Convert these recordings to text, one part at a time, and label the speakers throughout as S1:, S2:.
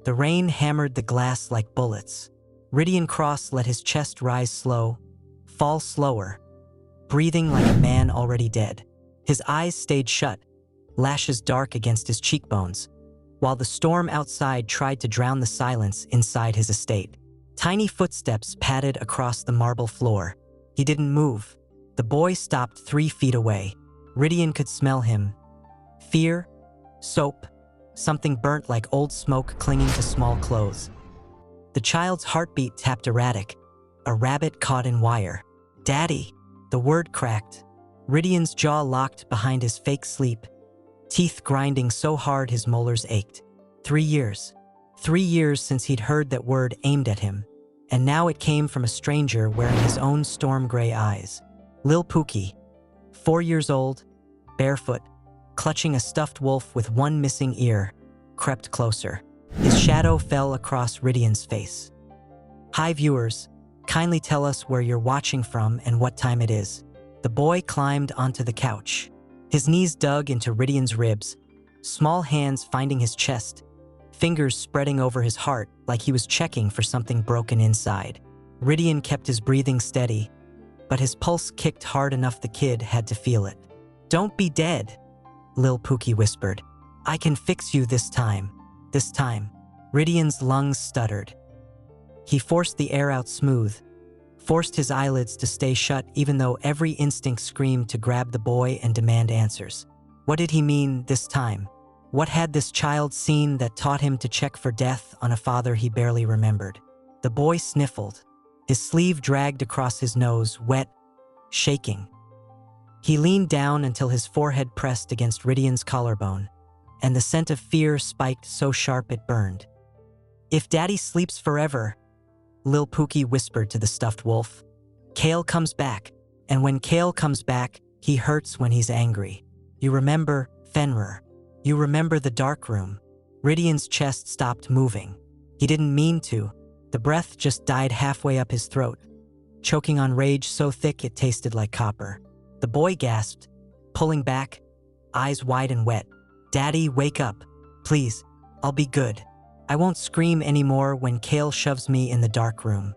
S1: The rain hammered the glass like bullets. Rhydian Cross let his chest rise slow, fall slower, breathing like a man already dead. His eyes stayed shut, lashes dark against his cheekbones, while the storm outside tried to drown the silence inside his estate. Tiny footsteps padded across the marble floor. He didn't move. The boy stopped 3 feet away. Rhydian could smell him. Fear, soap, something burnt like old smoke clinging to small clothes. The child's heartbeat tapped erratic, a rabbit caught in wire. "Daddy!" The word cracked. Rhydian's jaw locked behind his fake sleep, teeth grinding so hard his molars ached. 3 years. 3 years since he'd heard that word aimed at him, and now it came from a stranger wearing his own storm-gray eyes. Lil Pookie, 4 years old, barefoot, clutching a stuffed wolf with one missing ear, crept closer. His shadow fell across Rhydian's face. "Hi viewers, kindly tell us where you're watching from and what time it is." The boy climbed onto the couch. His knees dug into Rhydian's ribs, small hands finding his chest, fingers spreading over his heart like he was checking for something broken inside. Rhydian kept his breathing steady, but his pulse kicked hard enough the kid had to feel it. "Don't be dead," Lil Pookie whispered. "I can fix you this time. This time." Rhydian's lungs stuttered. He forced the air out smooth, forced his eyelids to stay shut even though every instinct screamed to grab the boy and demand answers. What did he mean this time? What had this child seen that taught him to check for death on a father he barely remembered? The boy sniffled. His sleeve dragged across his nose, wet, shaking. He leaned down until his forehead pressed against Rhydian's collarbone, and the scent of fear spiked so sharp it burned. "If Daddy sleeps forever," Lil Pookie whispered to the stuffed wolf, "Kale comes back, and when Kale comes back, he hurts when he's angry. You remember, Fenrir? You remember the dark room?" Rhydian's chest stopped moving. He didn't mean to. The breath just died halfway up his throat, choking on rage so thick it tasted like copper. The boy gasped, pulling back, eyes wide and wet. "Daddy, wake up. Please, I'll be good. I won't scream anymore when Kale shoves me in the dark room.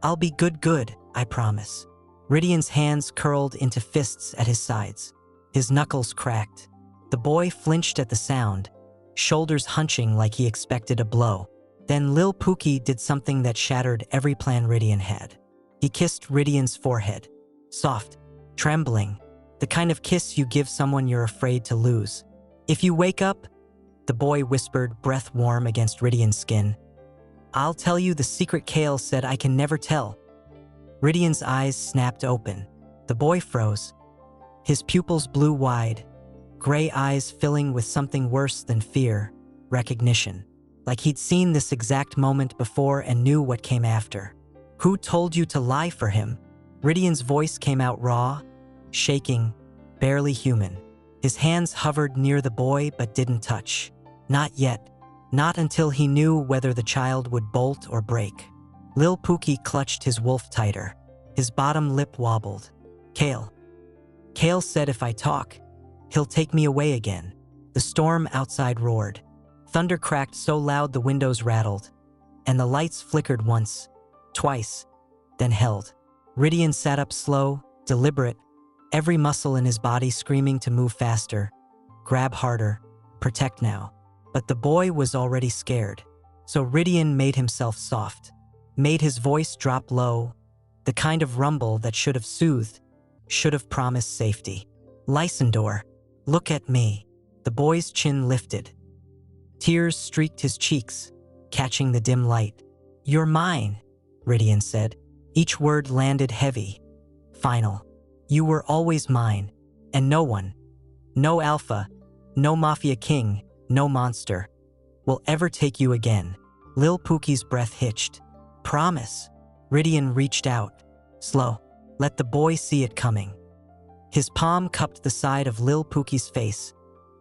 S1: I'll be good, I promise." Rhydian's hands curled into fists at his sides. His knuckles cracked. The boy flinched at the sound, shoulders hunching like he expected a blow. Then Lil Pookie did something that shattered every plan Rhydian had. He kissed Rhydian's forehead. Soft, trembling, the kind of kiss you give someone you're afraid to lose. "If you wake up," the boy whispered, breath warm against Rhydian's skin, "I'll tell you the secret Kale said I can never tell." Rhydian's eyes snapped open. The boy froze. His pupils blew wide, gray eyes filling with something worse than fear, recognition. Like he'd seen this exact moment before and knew what came after. "Who told you to lie for him?" Rhydian's voice came out raw, shaking, barely human. His hands hovered near the boy but didn't touch. Not yet. Not until he knew whether the child would bolt or break. Lil Pookie clutched his wolf tighter. His bottom lip wobbled. "Kale. Kale said if I talk, he'll take me away again." The storm outside roared. Thunder cracked so loud the windows rattled, and the lights flickered once, twice, then held. Rhydian sat up slow, deliberate, every muscle in his body screaming to move faster, grab harder, protect now. But the boy was already scared, so Rhydian made himself soft, made his voice drop low, the kind of rumble that should have soothed, should have promised safety. "Lysandor, look at me." The boy's chin lifted. Tears streaked his cheeks, catching the dim light. "You're mine," Rhydian said. Each word landed heavy, final. "You were always mine, and no one, no alpha, no Mafia king, no monster, will ever take you again." Lil Pookie's breath hitched. "Promise." Rhydian reached out, slow, let the boy see it coming. His palm cupped the side of Lil Pookie's face,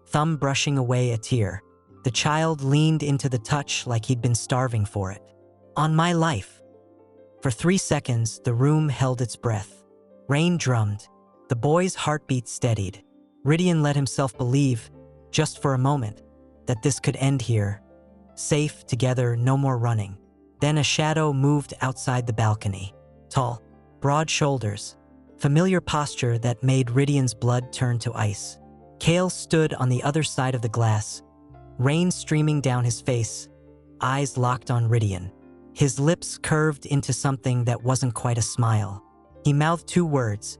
S1: thumb brushing away a tear. The child leaned into the touch like he'd been starving for it. "On my life." For 3 seconds, the room held its breath. Rain drummed. The boy's heartbeat steadied. Rhydian let himself believe, just for a moment, that this could end here. Safe, together, no more running. Then a shadow moved outside the balcony. Tall, broad shoulders, familiar posture that made Rhydian's blood turn to ice. Kale stood on the other side of the glass, rain streaming down his face, eyes locked on Rhydian. His lips curved into something that wasn't quite a smile. He mouthed 2 words.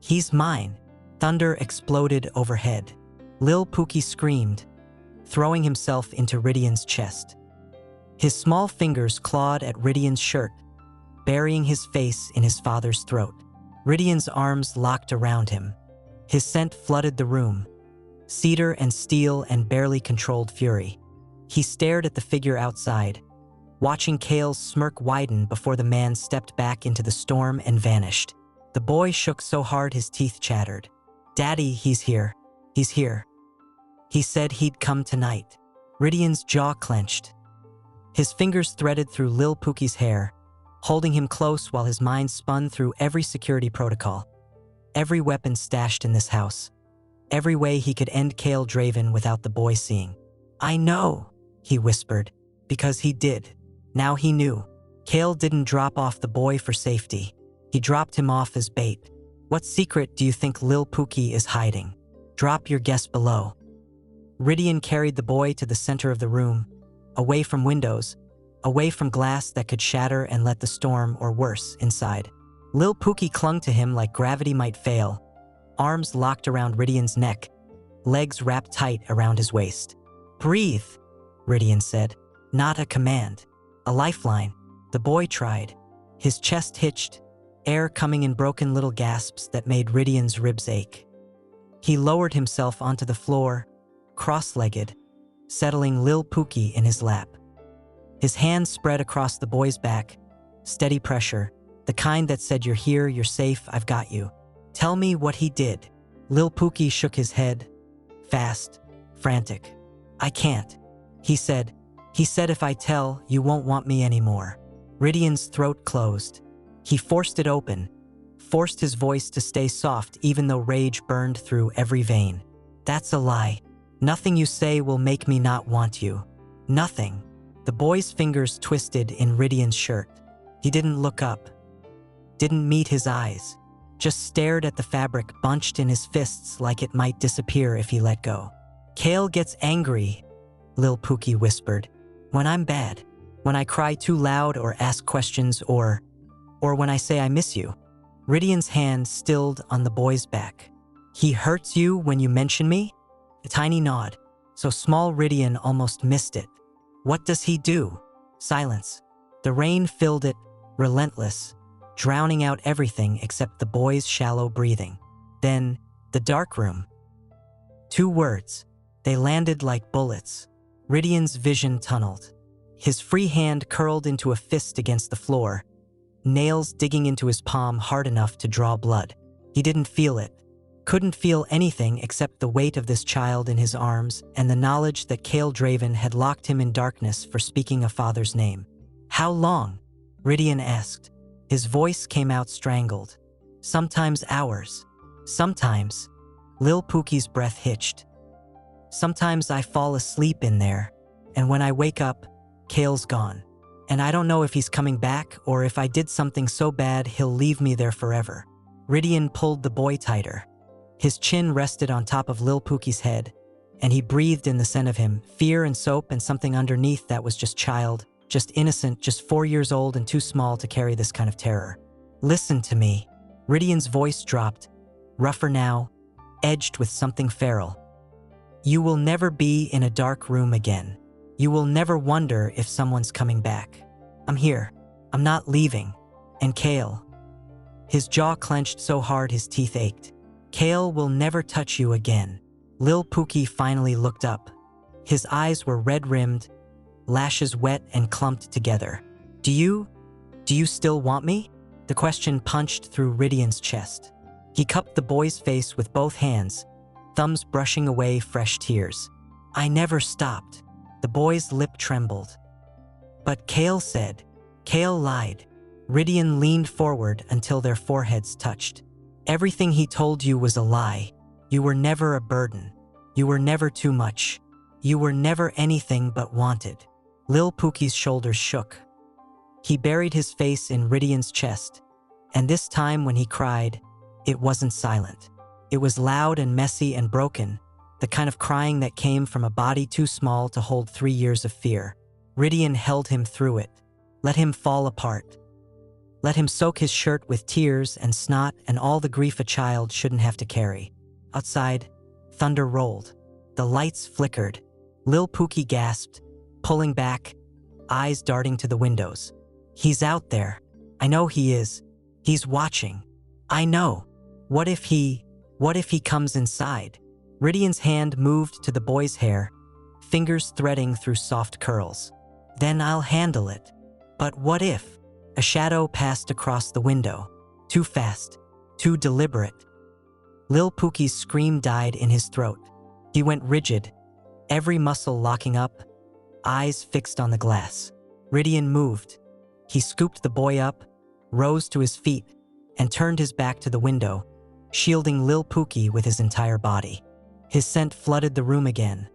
S1: "He's mine." Thunder exploded overhead. Lil Pookie screamed, throwing himself into Rhydian's chest. His small fingers clawed at Rhydian's shirt, burying his face in his father's throat. Rhydian's arms locked around him. His scent flooded the room, cedar and steel and barely controlled fury. He stared at the figure outside, watching Kale's smirk widen before the man stepped back into the storm and vanished. The boy shook so hard his teeth chattered. "Daddy, he's here. He's here. He said he'd come tonight." Rhydian's jaw clenched. His fingers threaded through Lil Pookie's hair, holding him close while his mind spun through every security protocol, every weapon stashed in this house, every way he could end Kale Drayven without the boy seeing. "I know," he whispered, because he did. Now he knew. Kale didn't drop off the boy for safety. He dropped him off as bait. What secret do you think Lil Pookie is hiding? Drop your guess below. Rhydian carried the boy to the center of the room, away from windows, away from glass that could shatter and let the storm, or worse, inside. Lil Pookie clung to him like gravity might fail, arms locked around Rhydian's neck, legs wrapped tight around his waist. "Breathe," Rhydian said. Not a command, a lifeline. The boy tried. His chest hitched, air coming in broken little gasps that made Rhydian's ribs ache. He lowered himself onto the floor, cross-legged, settling Lil Pookie in his lap. His hands spread across the boy's back, steady pressure, the kind that said, "You're here, you're safe, I've got you." "Tell me what he did." Lil Pookie shook his head, fast, frantic. "I can't," he said. "He said if I tell, you won't want me anymore." Rhydian's throat closed. He forced it open, forced his voice to stay soft even though rage burned through every vein. "That's a lie. Nothing you say will make me not want you. Nothing." The boy's fingers twisted in Rhydian's shirt. He didn't look up, didn't meet his eyes, just stared at the fabric bunched in his fists like it might disappear if he let go. "Kale gets angry," Lil Pookie whispered. "When I'm bad, when I cry too loud or ask questions or when I say I miss you." Rhydian's hand stilled on the boy's back. "He hurts you when you mention me?" A tiny nod, so small Rhydian almost missed it. "What does he do?" Silence. The rain filled it, relentless, drowning out everything except the boy's shallow breathing. Then, the dark room. 2 words. They landed like bullets. Rhydian's vision tunneled. His free hand curled into a fist against the floor, nails digging into his palm hard enough to draw blood. He didn't feel it. Couldn't feel anything except the weight of this child in his arms and the knowledge that Kale Drayven had locked him in darkness for speaking a father's name. "How long?" Rhydian asked. His voice came out strangled. "Sometimes hours. Sometimes." Lil Pookie's breath hitched. "Sometimes I fall asleep in there, and when I wake up, Kale's gone. And I don't know if he's coming back or if I did something so bad he'll leave me there forever." Rhydian pulled the boy tighter. His chin rested on top of Lil Pookie's head, and he breathed in the scent of him, fear and soap and something underneath that was just child, just innocent, just 4 years old and too small to carry this kind of terror. "Listen to me." Rhydian's voice dropped, rougher now, edged with something feral. "You will never be in a dark room again. You will never wonder if someone's coming back. I'm here. I'm not leaving. And Kale." His jaw clenched so hard his teeth ached. "Kale will never touch you again." Lil Pookie finally looked up. His eyes were red-rimmed, lashes wet and clumped together. Do you still want me?" The question punched through Rhydian's chest. He cupped the boy's face with both hands, thumbs brushing away fresh tears. "I never stopped." The boy's lip trembled. "But Kale said." "Kale lied." Rhydian leaned forward until their foreheads touched. "Everything he told you was a lie. You were never a burden. You were never too much. You were never anything but wanted. Lil Pookie's shoulders shook. He buried his face in Rhydian's chest, and this time when he cried, it wasn't silent. It was loud and messy and broken, the kind of crying that came from a body too small to hold 3 years of fear. Rhydian held him through it, let him fall apart. Let him soak his shirt with tears and snot and all the grief a child shouldn't have to carry. Outside, thunder rolled. The lights flickered. Lil Pookie gasped, pulling back, eyes darting to the windows. He's out there. I know he is. He's watching. I know. What if he comes inside? Rhydian's hand moved to the boy's hair, fingers threading through soft curls. Then I'll handle it. But what if? A shadow passed across the window. Too fast. Too deliberate. Lil Pookie's scream died in his throat. He went rigid, every muscle locking up, eyes fixed on the glass. Rhydian moved. He scooped the boy up, rose to his feet, and turned his back to the window, shielding Lil Pookie with his entire body. His scent flooded the room again.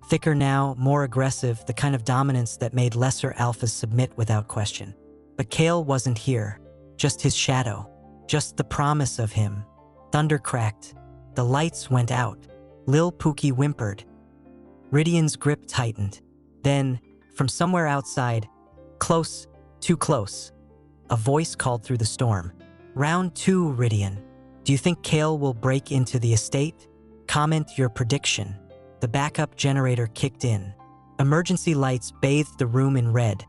S1: Thicker now, more aggressive, the kind of dominance that made lesser alphas submit without question. But Kale wasn't here, just his shadow, just the promise of him. Thunder cracked. The lights went out. Lil Pookie whimpered. Rhydian's grip tightened. Then, from somewhere outside, close, too close, a voice called through the storm. Round 2, Rhydian. Do you think Kale will break into the estate? Comment your prediction. The backup generator kicked in. Emergency lights bathed the room in red,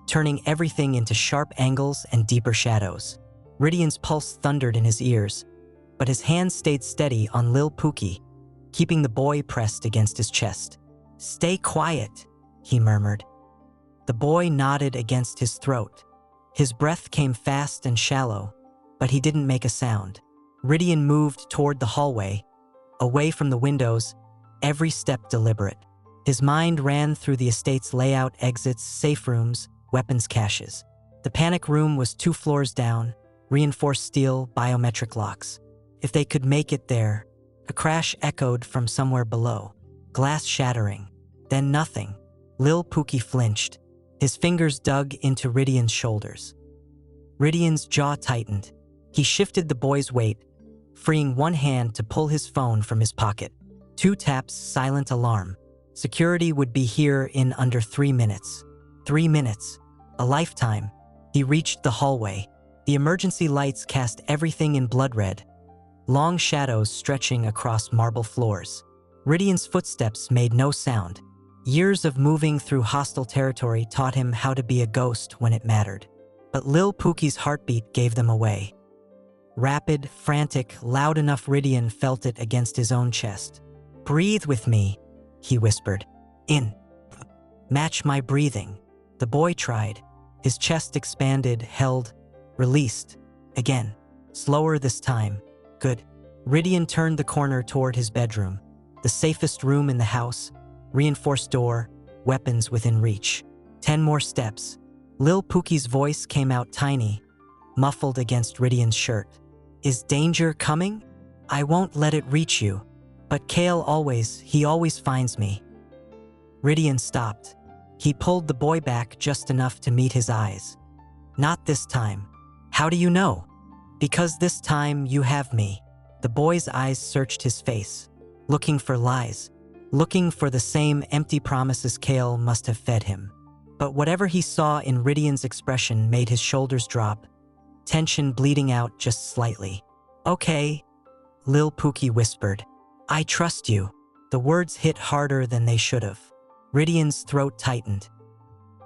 S1: turning everything into sharp angles and deeper shadows. Rhydian's pulse thundered in his ears, but his hand stayed steady on Lil Pookie, keeping the boy pressed against his chest. Stay quiet, he murmured. The boy nodded against his throat. His breath came fast and shallow, but he didn't make a sound. Rhydian moved toward the hallway, away from the windows, every step deliberate. His mind ran through the estate's layout, exits, safe rooms, weapons caches. The panic room was 2 floors down, reinforced steel, biometric locks. If they could make it there, a crash echoed from somewhere below, glass shattering, then nothing. Lil Pookie flinched. His fingers dug into Rhydian's shoulders. Rhydian's jaw tightened. He shifted the boy's weight, freeing one hand to pull his phone from his pocket. 2 taps, silent alarm. Security would be here in under 3 minutes. 3 minutes. A lifetime. He reached the hallway. The emergency lights cast everything in blood red, long shadows stretching across marble floors. Rhydian's footsteps made no sound. Years of moving through hostile territory taught him how to be a ghost when it mattered. But Lil Pookie's heartbeat gave them away. Rapid, frantic, loud enough Rhydian felt it against his own chest. Breathe with me, he whispered. In. Match my breathing. The boy tried. His chest expanded, held, released. Again. Slower this time. Good. Rhydian turned the corner toward his bedroom, the safest room in the house, reinforced door, weapons within reach. 10 more steps. Lil Pookie's voice came out tiny, muffled against Rhydian's shirt. Is danger coming? I won't let it reach you. But Kale he always finds me. Rhydian stopped. He pulled the boy back just enough to meet his eyes. Not this time. How do you know? Because this time you have me. The boy's eyes searched his face, looking for lies, looking for the same empty promises Kale must have fed him. But whatever he saw in Rhydian's expression made his shoulders drop, tension bleeding out just slightly. Okay, Lil Pookie whispered. I trust you. The words hit harder than they should have. Rhydian's throat tightened.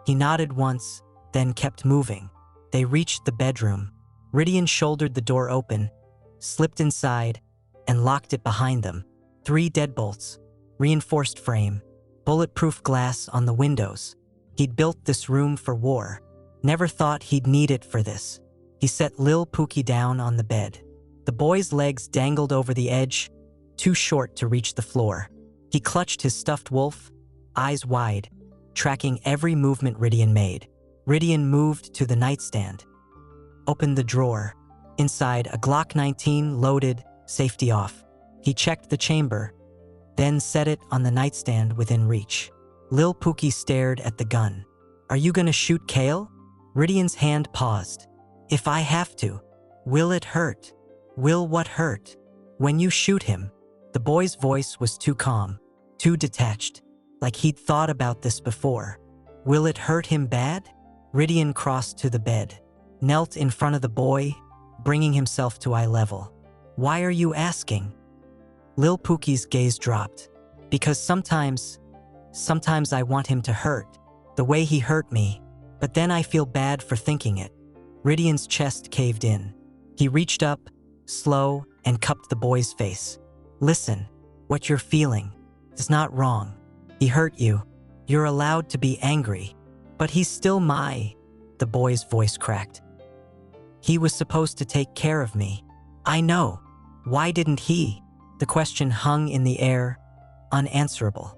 S1: He nodded once, then kept moving. They reached the bedroom. Rhydian shouldered the door open, slipped inside, and locked it behind them. 3 deadbolts, reinforced frame, bulletproof glass on the windows. He'd built this room for war. Never thought he'd need it for this. He set Lil Pookie down on the bed. The boy's legs dangled over the edge, too short to reach the floor. He clutched his stuffed wolf, eyes wide, tracking every movement Rhydian made. Rhydian moved to the nightstand, opened the drawer. Inside, a Glock 19 loaded, safety off. He checked the chamber. then set it on the nightstand within reach. Lil Pookie stared at the gun. Are you gonna shoot Kale? Rhydian's hand paused. If I have to. Will it hurt? Will what hurt? When you shoot him. The boy's voice was too calm, too detached, like he'd thought about this before. Will it hurt him bad? Rhydian crossed to the bed, knelt in front of the boy, bringing himself to eye level. Why are you asking? Lil Pookie's gaze dropped. Because sometimes I want him to hurt, the way he hurt me, but then I feel bad for thinking it. Rhydian's chest caved in. He reached up, slow, and cupped the boy's face. Listen, what you're feeling is not wrong. He hurt you. You're allowed to be angry. But he's still the boy's voice cracked. He was supposed to take care of me. I know. Why didn't he? The question hung in the air, unanswerable.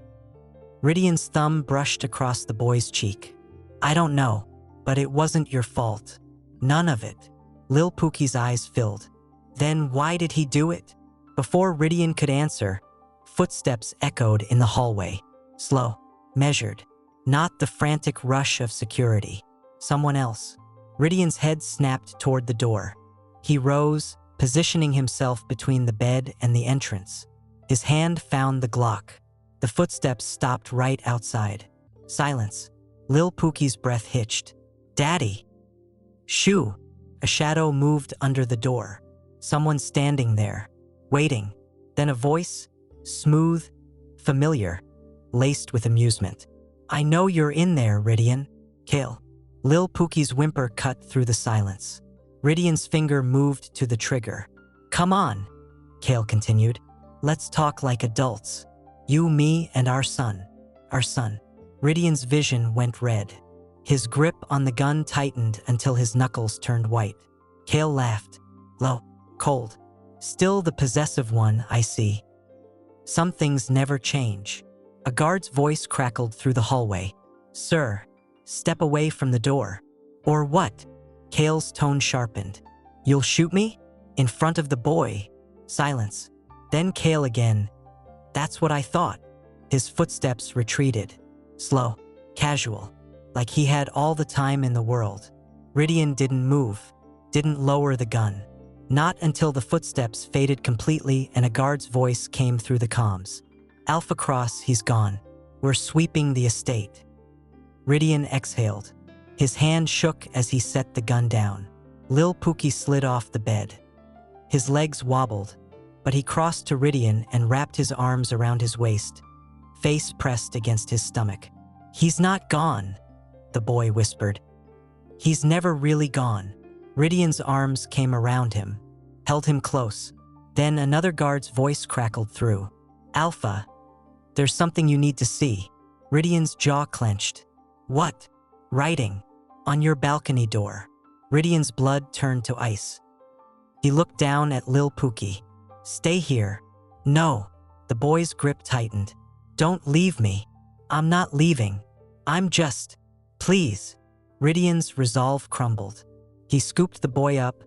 S1: Rhydian's thumb brushed across the boy's cheek. I don't know, but it wasn't your fault. None of it. Lil Pookie's eyes filled. Then why did he do it? Before Rhydian could answer, footsteps echoed in the hallway. Slow, measured, not the frantic rush of security. Someone else. Rhydian's head snapped toward the door. He rose, positioning himself between the bed and the entrance. His hand found the Glock. The footsteps stopped right outside. Silence. Lil Pookie's breath hitched. Daddy! Shoo! A shadow moved under the door. Someone standing there, waiting. Then a voice, smooth, familiar, laced with amusement. I know you're in there, Rhydian. Kale. Lil Pookie's whimper cut through the silence. Rhydian's finger moved to the trigger. Come on, Kale continued. Let's talk like adults. You, me, and our son. Our son. Rhydian's vision went red. His grip on the gun tightened until his knuckles turned white. Kale laughed. Low, cold. Still the possessive one, I see. Some things never change. A guard's voice crackled through the hallway. Sir, step away from the door. Or what? Kale's tone sharpened. You'll shoot me? In front of the boy. Silence. Then Kale again. That's what I thought. His footsteps retreated. Slow, casual, like he had all the time in the world. Rhydian didn't move, didn't lower the gun. Not until the footsteps faded completely and a guard's voice came through the comms. Alpha Cross, he's gone. We're sweeping the estate. Rhydian exhaled. His hand shook as he set the gun down. Lil Pookie slid off the bed. His legs wobbled, but he crossed to Rhydian and wrapped his arms around his waist, face pressed against his stomach. He's not gone, the boy whispered. He's never really gone. Rhydian's arms came around him, held him close. Then another guard's voice crackled through. Alpha, there's something you need to see. Rhydian's jaw clenched. What? Writing. On your balcony door. Rhydian's blood turned to ice. He looked down at Lil Pookie. Stay here. No. The boy's grip tightened. Don't leave me. I'm not leaving. I'm just. Please. Rhydian's resolve crumbled. He scooped the boy up,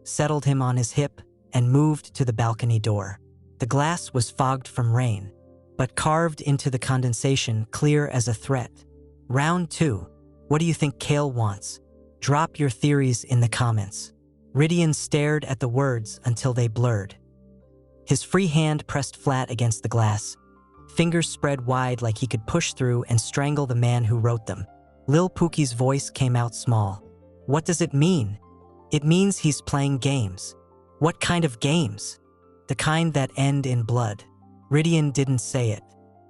S1: settled him on his hip, and moved to the balcony door. The glass was fogged from rain, but carved into the condensation clear as a threat. Round 2. What do you think Kale wants? Drop your theories in the comments. Rhydian stared at the words until they blurred. His free hand pressed flat against the glass, fingers spread wide like he could push through and strangle the man who wrote them. Lil Pookie's voice came out small. What does it mean? It means he's playing games. What kind of games? The kind that end in blood. Rhydian didn't say it,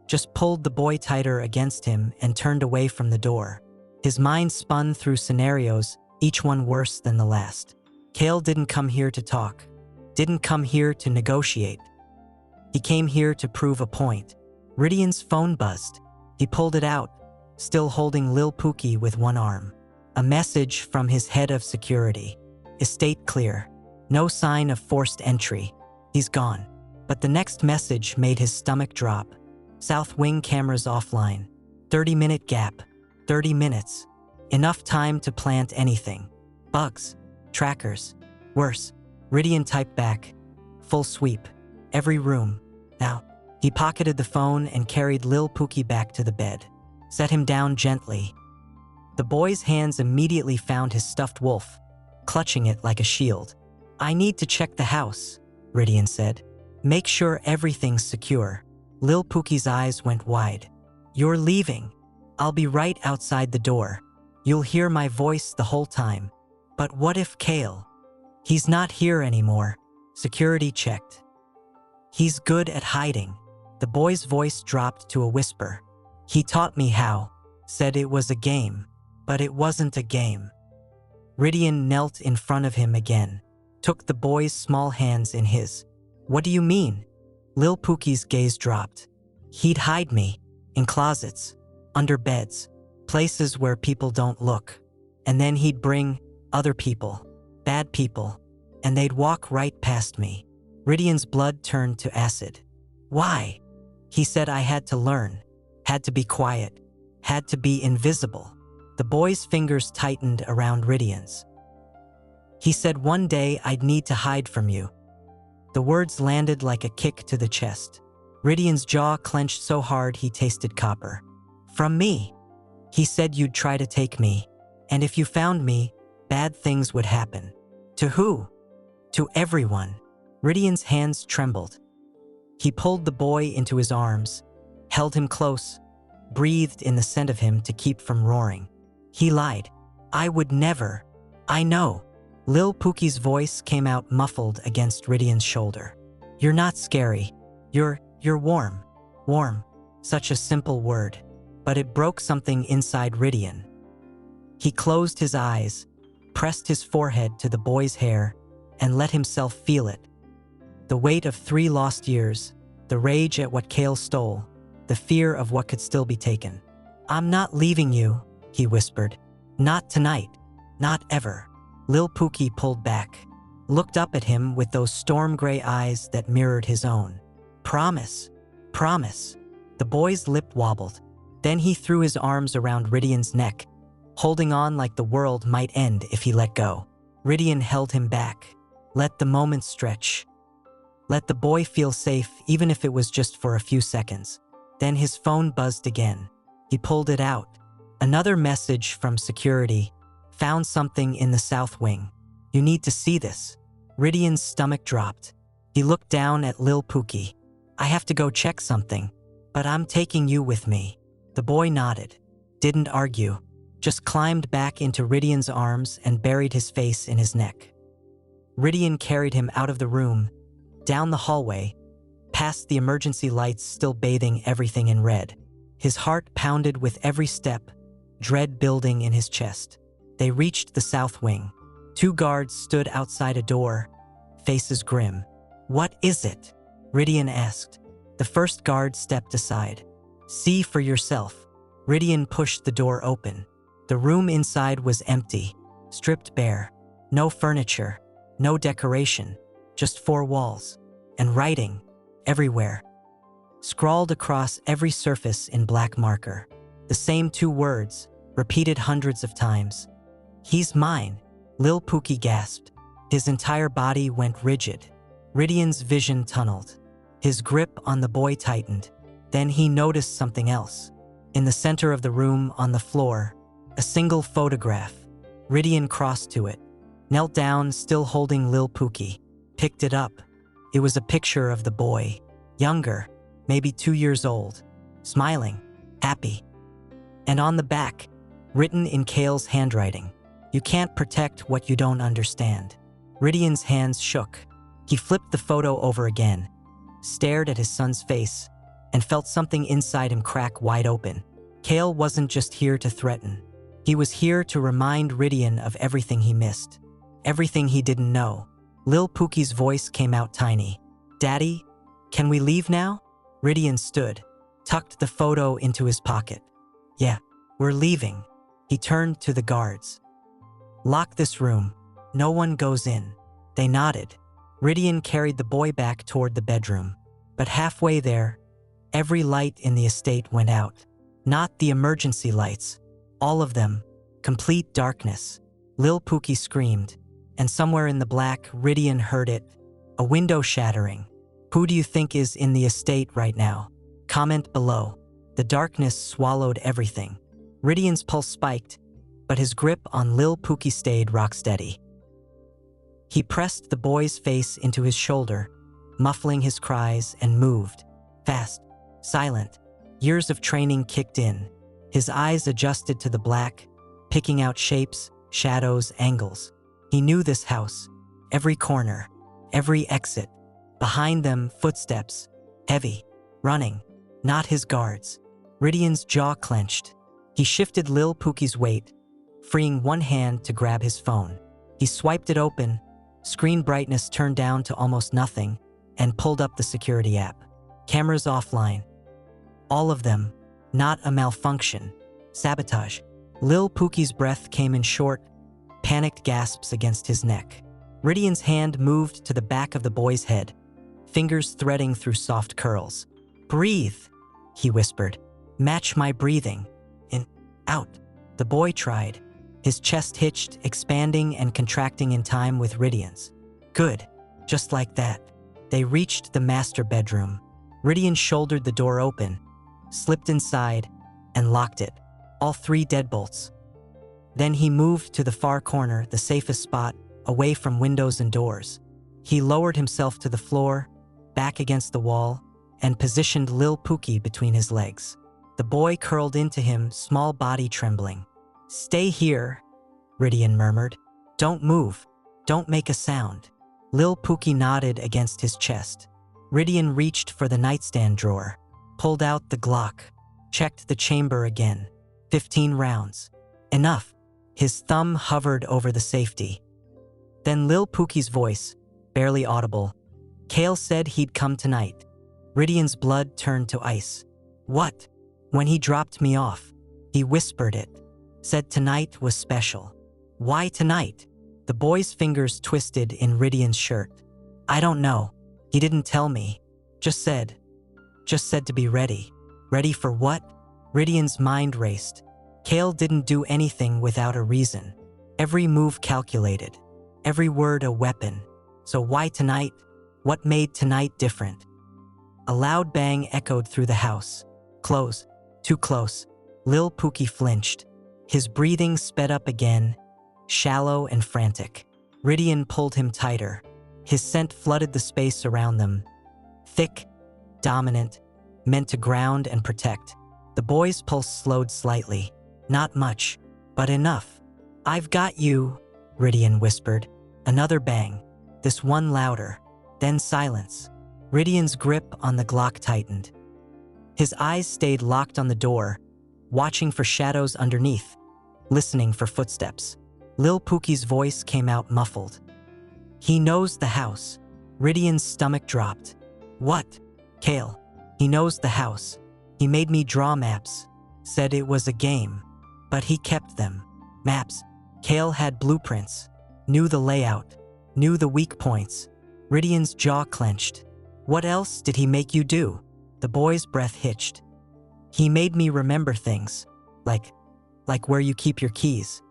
S1: just pulled the boy tighter against him and turned away from the door. His mind spun through scenarios, each one worse than the last. Kale didn't come here to talk, didn't come here to negotiate. He came here to prove a point. Rhydian's phone buzzed. He pulled it out, still holding Lil Pookie with one arm. A message from his head of security. Estate clear. No sign of forced entry. He's gone. But the next message made his stomach drop. South wing cameras offline. 30-minute gap. 30 minutes. Enough time to plant anything. Bugs. Trackers. Worse. Rhydian typed back. Full sweep. Every room. Now. He pocketed the phone and carried Lil Pookie back to the bed. Set him down gently. The boy's hands immediately found his stuffed wolf, clutching it like a shield. "I need to check the house," Rhydian said. "Make sure everything's secure." Lil Pookie's eyes went wide. "You're leaving. I'll be right outside the door. You'll hear my voice the whole time. But what if Kale? He's not here anymore." Security checked. "He's good at hiding." The boy's voice dropped to a whisper. "He taught me how. Said it was a game. But it wasn't a game." Rhydian knelt in front of him again, took the boy's small hands in his. "What do you mean?" Lil Pookie's gaze dropped. "He'd hide me. In closets. Under beds. Places where people don't look. And then he'd bring other people. Bad people. And they'd walk right past me." Rhydian's blood turned to acid. "Why?" "He said I had to learn. Had to be quiet. Had to be invisible." The boy's fingers tightened around Rhydian's. "He said one day I'd need to hide from you." The words landed like a kick to the chest. Rhydian's jaw clenched so hard he tasted copper. "From me? He said you'd try to take me. And if you found me, bad things would happen." "To who?" "To everyone." Rhydian's hands trembled. He pulled the boy into his arms, held him close, breathed in the scent of him to keep from roaring. "He lied. I would never. I know." Lil Pookie's voice came out muffled against Rhydian's shoulder. "You're not scary. You're warm." Warm. Such a simple word. But it broke something inside Rhydian. He closed his eyes, pressed his forehead to the boy's hair, and let himself feel it. The weight of 3 lost years, the rage at what Kale stole, the fear of what could still be taken. "I'm not leaving you," he whispered. "Not tonight. Not ever." Lil Pookie pulled back, looked up at him with those storm-gray eyes that mirrored his own. "Promise. Promise." The boy's lip wobbled. Then he threw his arms around Rhydian's neck, holding on like the world might end if he let go. Rhydian held him back. Let the moment stretch. Let the boy feel safe, even if it was just for a few seconds. Then his phone buzzed again. He pulled it out. Another message from security. "Found something in the south wing. You need to see this." Rhydian's stomach dropped. He looked down at Lil Pookie. "I have to go check something, but I'm taking you with me." The boy nodded, didn't argue, just climbed back into Rhydian's arms and buried his face in his neck. Rhydian carried him out of the room, down the hallway, past the emergency lights still bathing everything in red. His heart pounded with every step, dread building in his chest. They reached the south wing. 2 guards stood outside a door, faces grim. "What is it?" Rhydian asked. The first guard stepped aside. "See for yourself." Rhydian pushed the door open. The room inside was empty, stripped bare. No furniture, no decoration, just 4 walls. And writing, everywhere. Scrawled across every surface in black marker. The same 2 words, repeated hundreds of times. "He's mine." Lil Pookie gasped. His entire body went rigid. Rhydian's vision tunneled. His grip on the boy tightened. Then he noticed something else. In the center of the room, on the floor, a single photograph. Rhydian crossed to it, knelt down, still holding Lil Pookie, picked it up. It was a picture of the boy, younger, maybe 2 years old, smiling, happy. And on the back, written in Kale's handwriting, "You can't protect what you don't understand." Rhydian's hands shook. He flipped the photo over again, stared at his son's face, and felt something inside him crack wide open. Kale wasn't just here to threaten. He was here to remind Rhydian of everything he missed, everything he didn't know. Lil Pookie's voice came out tiny. "Daddy, can we leave now?" Rhydian stood, tucked the photo into his pocket. "Yeah, we're leaving." He turned to the guards. "Lock this room. No one goes in." They nodded. Rhydian carried the boy back toward the bedroom. But halfway there, every light in the estate went out. Not the emergency lights. All of them. Complete darkness. Lil Pookie screamed, and somewhere in the black, Rhydian heard it. A window shattering. Who do you think is in the estate right now? Comment below. The darkness swallowed everything. Rhydian's pulse spiked, but his grip on Lil Pookie stayed rock steady. He pressed the boy's face into his shoulder, muffling his cries, and moved. Fast, silent. Years of training kicked in. His eyes adjusted to the black, picking out shapes, shadows, angles. He knew this house. Every corner, every exit. Behind them, footsteps. Heavy. Running. Not his guards. Rhydian's jaw clenched. He shifted Lil Pookie's weight, freeing one hand to grab his phone. He swiped it open, screen brightness turned down to almost nothing, and pulled up the security app. Cameras offline. All of them. Not a malfunction. Sabotage. Lil Pookie's breath came in short, panicked gasps against his neck. Rhydian's hand moved to the back of the boy's head, fingers threading through soft curls. "Breathe," he whispered. "Match my breathing. In, out." The boy tried. His chest hitched, expanding and contracting in time with Rhydian's. Good. Just like that. They reached the master bedroom. Rhydian shouldered the door open, slipped inside, and locked it. All 3 deadbolts. Then he moved to the far corner, the safest spot, away from windows and doors. He lowered himself to the floor, back against the wall, and positioned Lil Pookie between his legs. The boy curled into him, small body trembling. "Stay here," Rhydian murmured. "Don't move. Don't make a sound." Lil Pookie nodded against his chest. Rhydian reached for the nightstand drawer, pulled out the Glock, checked the chamber again. 15 rounds. Enough. His thumb hovered over the safety. Then Lil Pookie's voice, barely audible. "Kale said he'd come tonight." Rhydian's blood turned to ice. "What?" "When he dropped me off. He whispered it. Said tonight was special." "Why tonight?" The boy's fingers twisted in Rhydian's shirt. "I don't know. He didn't tell me. Just said to be ready." "Ready for what?" Rhydian's mind raced. Kale didn't do anything without a reason. Every move calculated. Every word a weapon. So why tonight? What made tonight different? A loud bang echoed through the house. Close. Too close. Lil Pookie flinched. His breathing sped up again, shallow and frantic. Rhydian pulled him tighter. His scent flooded the space around them. Thick, dominant, meant to ground and protect. The boy's pulse slowed slightly. Not much, but enough. "I've got you," Rhydian whispered. Another bang. This one louder. Then silence. Rhydian's grip on the Glock tightened. His eyes stayed locked on the door, watching for shadows underneath, listening for footsteps. Lil Pookie's voice came out muffled. "He knows the house." Rhydian's stomach dropped. "What?" "Kale. He knows the house. He made me draw maps. Said it was a game. But he kept them. Maps. Kale had blueprints. Knew the layout. Knew the weak points." Rhydian's jaw clenched. "What else did he make you do?" The boy's breath hitched. "He made me remember things. Like where you keep your keys.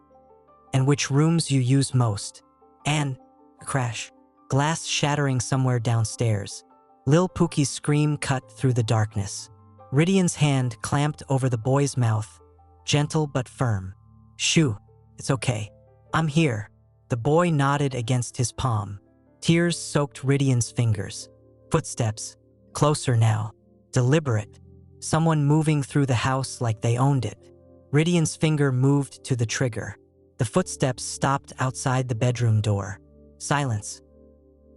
S1: And which rooms you use most. And..." A crash. Glass shattering somewhere downstairs. Lil Pookie's scream cut through the darkness. Rhydian's hand clamped over the boy's mouth, gentle but firm. "Shoo, it's okay. I'm here." The boy nodded against his palm. Tears soaked Rhydian's fingers. Footsteps. Closer now. Deliberate. Someone moving through the house like they owned it. Rhydian's finger moved to the trigger. The footsteps stopped outside the bedroom door. Silence.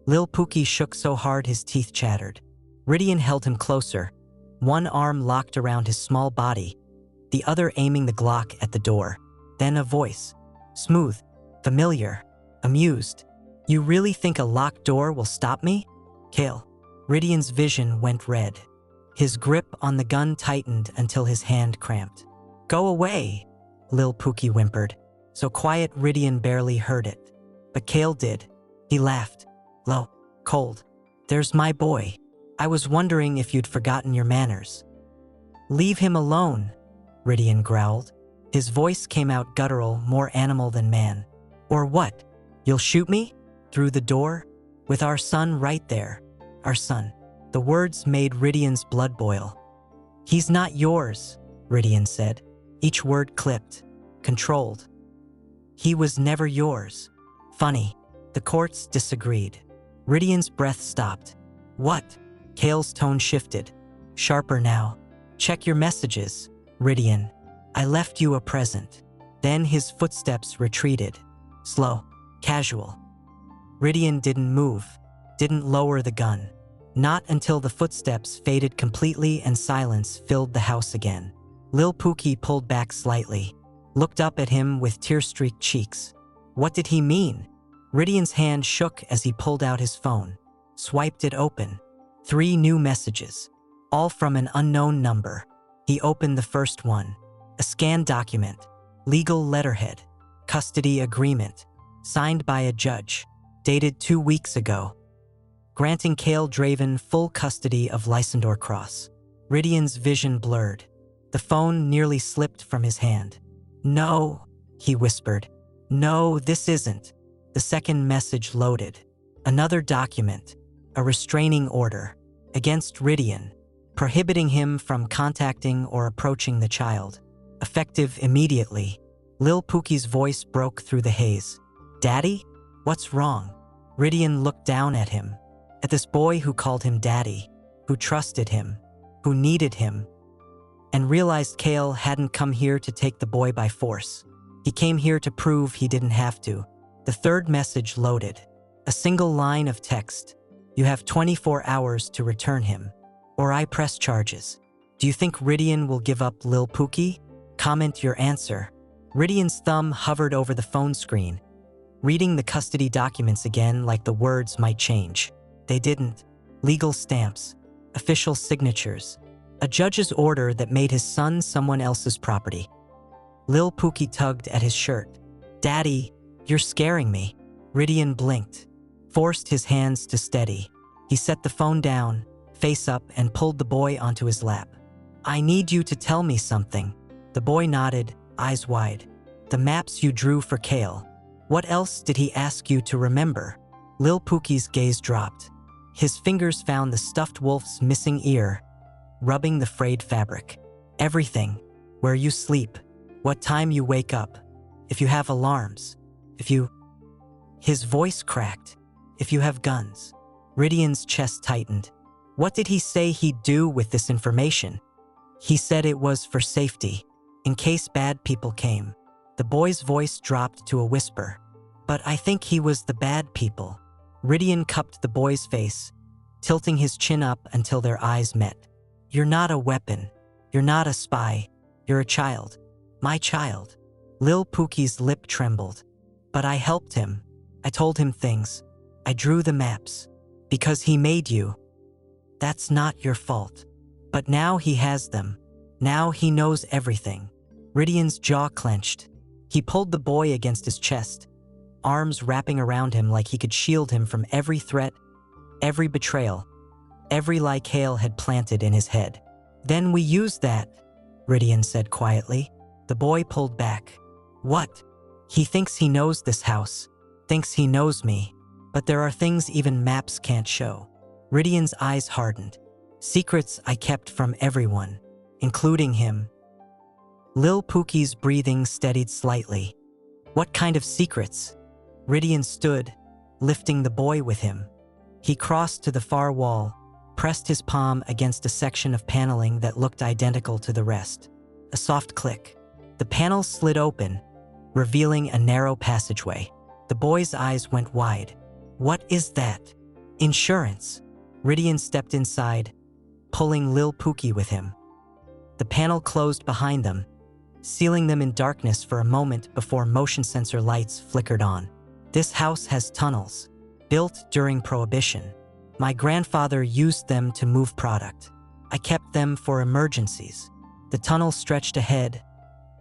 S1: Lil Pookie shook so hard his teeth chattered. Rhydian held him closer, one arm locked around his small body, the other aiming the Glock at the door. Then a voice. Smooth, familiar, amused. "You really think a locked door will stop me?" "Kale." Rhydian's vision went red. His grip on the gun tightened until his hand cramped. "Go away," Lil Pookie whimpered, so quiet Rhydian barely heard it. But Kale did. He laughed. Low, cold. "There's my boy. I was wondering if you'd forgotten your manners." "Leave him alone," Rhydian growled. His voice came out guttural, more animal than man. "Or what? You'll shoot me? Through the door? With our son right there. Our son." The words made Rhydian's blood boil. "He's not yours," Rhydian said, each word clipped, controlled. "He was never yours." Funny, the courts disagreed. Rhydian's breath stopped. "What?" Kale's tone shifted, sharper now. "Check your messages, Rhydian. I left you a present." Then his footsteps retreated. Slow, casual. Rhydian didn't move, didn't lower the gun. Not until the footsteps faded completely and silence filled the house again. Lil Pookie pulled back slightly, looked up at him with tear-streaked cheeks. What did he mean? Rhydian's hand shook as he pulled out his phone, swiped it open. 3 new messages, all from an unknown number. He opened the first one. A scanned document, legal letterhead, custody agreement, signed by a judge, dated 2 weeks ago, granting Kale Drayven full custody of Lysandor Cross. Rhydian's vision blurred. The phone nearly slipped from his hand. "No," he whispered. "No, this isn't." The second message loaded. Another document, a restraining order, against Rhydian, prohibiting him from contacting or approaching the child. Effective immediately. Lil Pookie's voice broke through the haze. "Daddy? What's wrong?" Rhydian looked down at him, at this boy who called him daddy, who trusted him, who needed him, and realized Kale hadn't come here to take the boy by force. He came here to prove he didn't have to. The third message loaded. A single line of text. "You have 24 hours to return him, or I press charges. Do you think Rhydian will give up Lil Pookie? Comment your answer." Rhydian's thumb hovered over the phone screen, reading the custody documents again like the words might change. They didn't. Legal stamps, official signatures, a judge's order that made his son someone else's property. Lil Pookie tugged at his shirt. "Daddy, you're scaring me." Rhydian blinked, forced his hands to steady. He set the phone down, face up, and pulled the boy onto his lap. "I need you to tell me something." The boy nodded, eyes wide. "The maps you drew for Kale. What else did he ask you to remember?" Lil Pookie's gaze dropped. His fingers found the stuffed wolf's missing ear, rubbing the frayed fabric. "Everything. Where you sleep, what time you wake up, if you have alarms, if you..." His voice cracked. "If you have guns." Rhydian's chest tightened. What did he say he'd do with this information? He said it was for safety, in case bad people came. The boy's voice dropped to a whisper. "But I think he was the bad people." Rhydian cupped the boy's face, tilting his chin up until their eyes met. "You're not a weapon. You're not a spy. You're a child. My child." Lil Pookie's lip trembled. "But I helped him. I told him things. I drew the maps. Because he made you. That's not your fault. But now he has them. Now he knows everything." Rhydian's jaw clenched. He pulled the boy against his chest, arms wrapping around him like he could shield him from every threat, every betrayal, every lie Kale had planted in his head. "Then we use that," Rhydian said quietly. The boy pulled back. "What?" "He thinks he knows this house, thinks he knows me, but there are things even maps can't show." Rhydian's eyes hardened. "Secrets I kept from everyone, including him." Lil Pookie's breathing steadied slightly. "What kind of secrets?" Rhydian stood, lifting the boy with him. He crossed to the far wall, pressed his palm against a section of paneling that looked identical to the rest. A soft click. The panel slid open, revealing a narrow passageway. The boy's eyes went wide. "What is that?" "Insurance." Rhydian stepped inside, pulling Lil Pookie with him. The panel closed behind them, sealing them in darkness for a moment before motion sensor lights flickered on. "This house has tunnels, built during Prohibition. My grandfather used them to move product. I kept them for emergencies." The tunnel stretched ahead,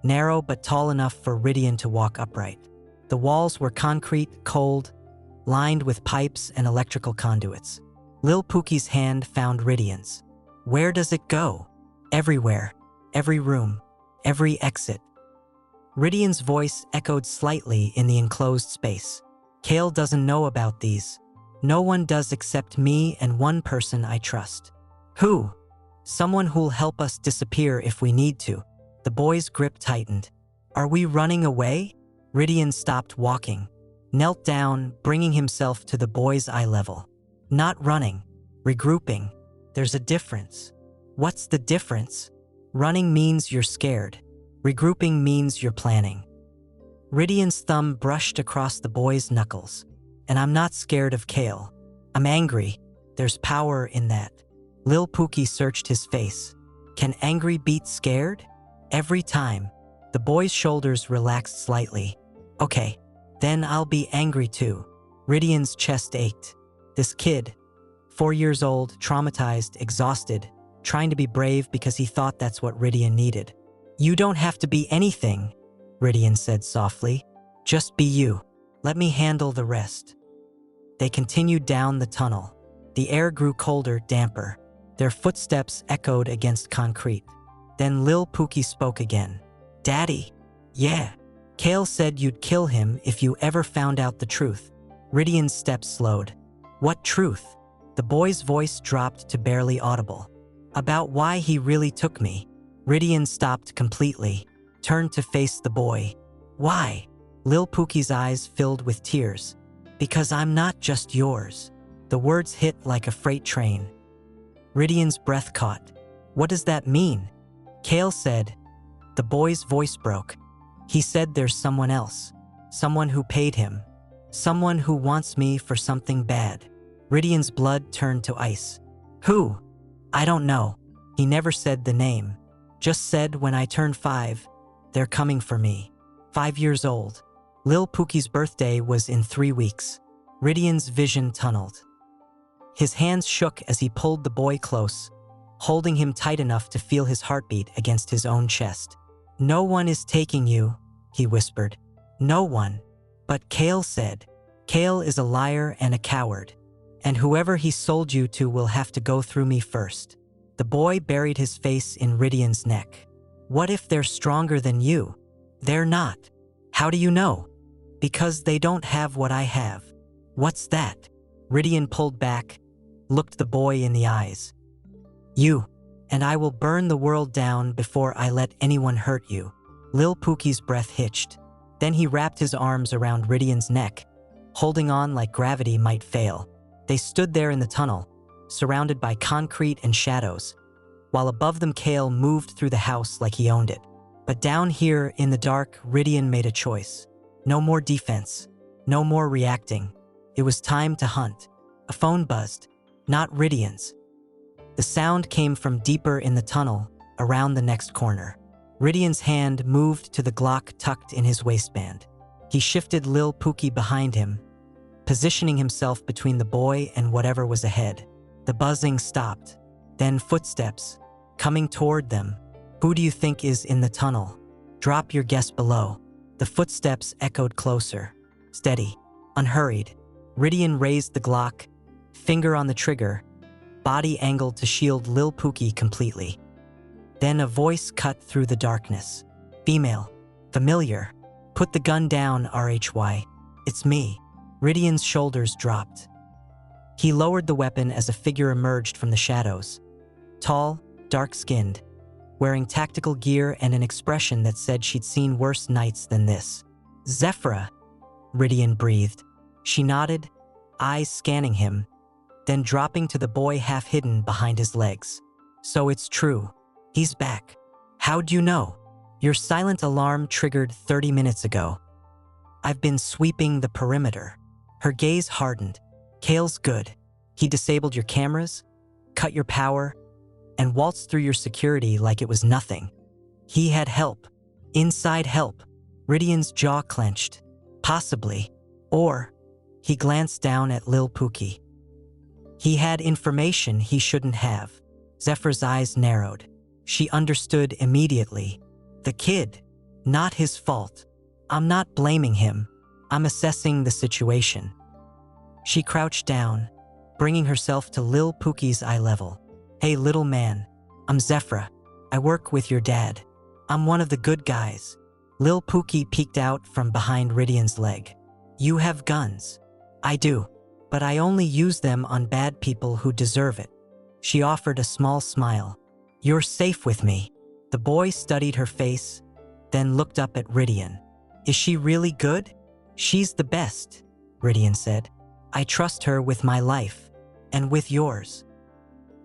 S1: narrow but tall enough for Rhydian to walk upright. The walls were concrete, cold, lined with pipes and electrical conduits. Lil Pookie's hand found Rhydian's. "Where does it go?" "Everywhere. Every room. Every exit." Rhydian's voice echoed slightly in the enclosed space. "Kale doesn't know about these. No one does except me and one person I trust." Who? Someone who'll help us disappear if we need to. The boy's grip tightened. Are we running away? Rhydian stopped walking, knelt down, bringing himself to the boy's eye level. Not running, regrouping. There's a difference. What's the difference? Running means you're scared. Regrouping means you're planning. Rhydian's thumb brushed across the boy's knuckles. And I'm not scared of Kale. I'm angry. There's power in that. Lil Pookie searched his face. Can angry beat scared? Every time. The boy's shoulders relaxed slightly. Okay, then I'll be angry too. Rhydian's chest ached. This kid, 4 years old, traumatized, exhausted, trying to be brave because he thought that's what Rhydian needed. You don't have to be anything, Rhydian said softly. Just be you. Let me handle the rest. They continued down the tunnel. The air grew colder, damper. Their footsteps echoed against concrete. Then Lil Pookie spoke again. Daddy? Yeah. Kale said you'd kill him if you ever found out the truth. Rhydian's steps slowed. What truth? The boy's voice dropped to barely audible. About why he really took me. Rhydian stopped completely, turned to face the boy. Why? Lil Pookie's eyes filled with tears. Because I'm not just yours. The words hit like a freight train. Rhydian's breath caught. What does that mean? Kale said. The boy's voice broke. He said there's someone else. Someone who paid him. Someone who wants me for something bad. Rhydian's blood turned to ice. Who? I don't know. He never said the name. Just said when I turn 5, they're coming for me. 5 years old. Lil Pookie's birthday was in 3 weeks. Rhydian's vision tunneled. His hands shook as he pulled the boy close, holding him tight enough to feel his heartbeat against his own chest. No one is taking you, he whispered. No one. But Kale said. Kale is a liar and a coward. And whoever he sold you to will have to go through me first. The boy buried his face in Rhydian's neck. What if they're stronger than you? They're not. How do you know? Because they don't have what I have. What's that? Rhydian pulled back, looked the boy in the eyes. You, and I will burn the world down before I let anyone hurt you. Lil Pookie's breath hitched. Then he wrapped his arms around Rhydian's neck, holding on like gravity might fail. They stood there in the tunnel, surrounded by concrete and shadows, while above them Kale moved through the house like he owned it. But down here in the dark, Rhydian made a choice. No more defense, no more reacting. It was time to hunt. A phone buzzed, not Rhydian's. The sound came from deeper in the tunnel, around the next corner. Rhydian's hand moved to the Glock tucked in his waistband. He shifted Lil Pookie behind him, positioning himself between the boy and whatever was ahead. The buzzing stopped. Then footsteps, coming toward them. Who do you think is in the tunnel? Drop your guess below. The footsteps echoed closer. Steady, unhurried. Rhydian raised the Glock, finger on the trigger, body angled to shield Lil Pookie completely. Then a voice cut through the darkness. Female. Familiar. Put the gun down, RHY. It's me. Rhydian's shoulders dropped. He lowered the weapon as a figure emerged from the shadows. Tall, dark-skinned, wearing tactical gear and an expression that said she'd seen worse nights than this. Zephyra, Rhydian breathed. She nodded, eyes scanning him, then dropping to the boy half hidden behind his legs. So it's true. He's back. How'd you know? Your silent alarm triggered 30 minutes ago. I've been sweeping the perimeter. Her gaze hardened. Kale's good. He disabled your cameras, cut your power, and waltzed through your security like it was nothing. He had help. Inside help. Rhydian's jaw clenched. Possibly. Or, he glanced down at Lil Pookie. He had information he shouldn't have. Zephyr's eyes narrowed. She understood immediately. The kid. Not his fault. I'm not blaming him. I'm assessing the situation. She crouched down, bringing herself to Lil Pookie's eye level. Hey little man, I'm Zephyra. I work with your dad. I'm one of the good guys. Lil Pookie peeked out from behind Rhydian's leg. You have guns. I do, but I only use them on bad people who deserve it. She offered a small smile. "You're safe with me." The boy studied her face, then looked up at Rhydian. "Is she really good?" "She's the best," Rhydian said. "I trust her with my life, and with yours."